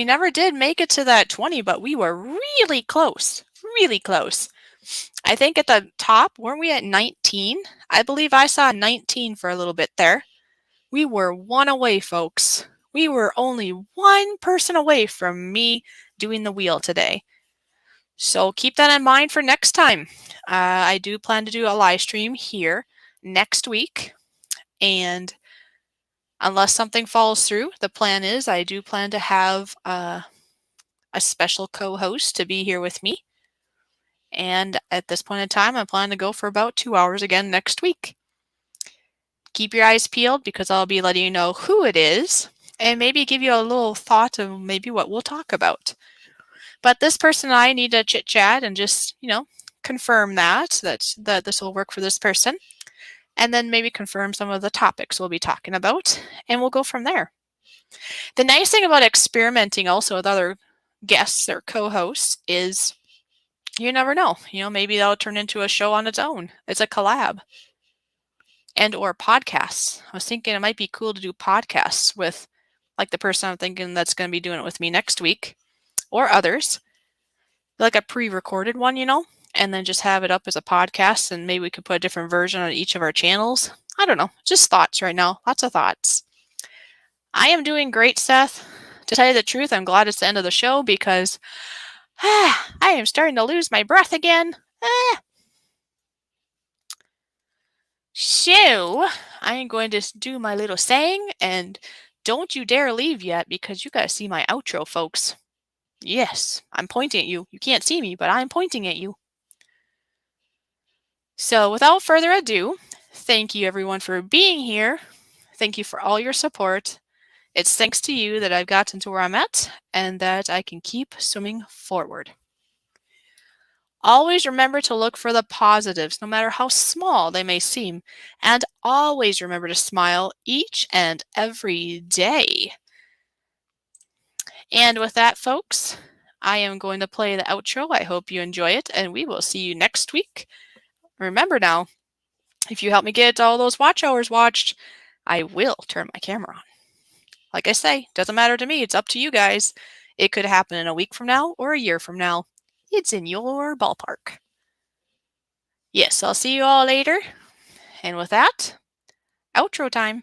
never did make it to that 20, but we were really close. Really close. I think at the top, weren't we at 19? I believe I saw 19 for a little bit there. We were one away, folks. We were only one person away from me doing the wheel today. So keep that in mind for next time. I do plan to do a live stream here next week. And unless something falls through, the plan is I do plan to have a special co-host to be here with me. And at this point in time, I plan to go for about 2 hours again next week. Keep your eyes peeled because I'll be letting you know who it is and maybe give you a little thought of maybe what we'll talk about. But this person and I need to chit chat and just, confirm that this will work for this person. And then maybe confirm some of the topics we'll be talking about. And we'll go from there. The nice thing about experimenting also with other guests or co-hosts is you never know. Maybe that'll turn into a show on its own. It's a collab. And or podcasts. I was thinking it might be cool to do podcasts with like the person I'm thinking that's going to be doing it with me next week or others. Like a pre-recorded one, and then just have it up as a podcast and maybe we could put a different version on each of our channels. I don't know. Just thoughts right now. Lots of thoughts. I am doing great, Seth. To tell you the truth, I'm glad it's the end of the show because I am starting to lose my breath again. So, I am going to do my little saying, and don't you dare leave yet because you got to see my outro, folks. Yes, I'm pointing at you. You can't see me, but I'm pointing at you. So, without further ado, thank you everyone for being here. Thank you for all your support. It's thanks to you that I've gotten to where I'm at and that I can keep swimming forward. Always remember to look for the positives, no matter how small they may seem. And always remember to smile each and every day. And with that, folks, I am going to play the outro. I hope you enjoy it, and we will see you next week. Remember now, if you help me get all those watch hours watched, I will turn my camera on. Like I say, doesn't matter to me. It's up to you guys. It could happen in a week from now or a year from now. It's in your ballpark. Yes, I'll see you all later. And with that, outro time.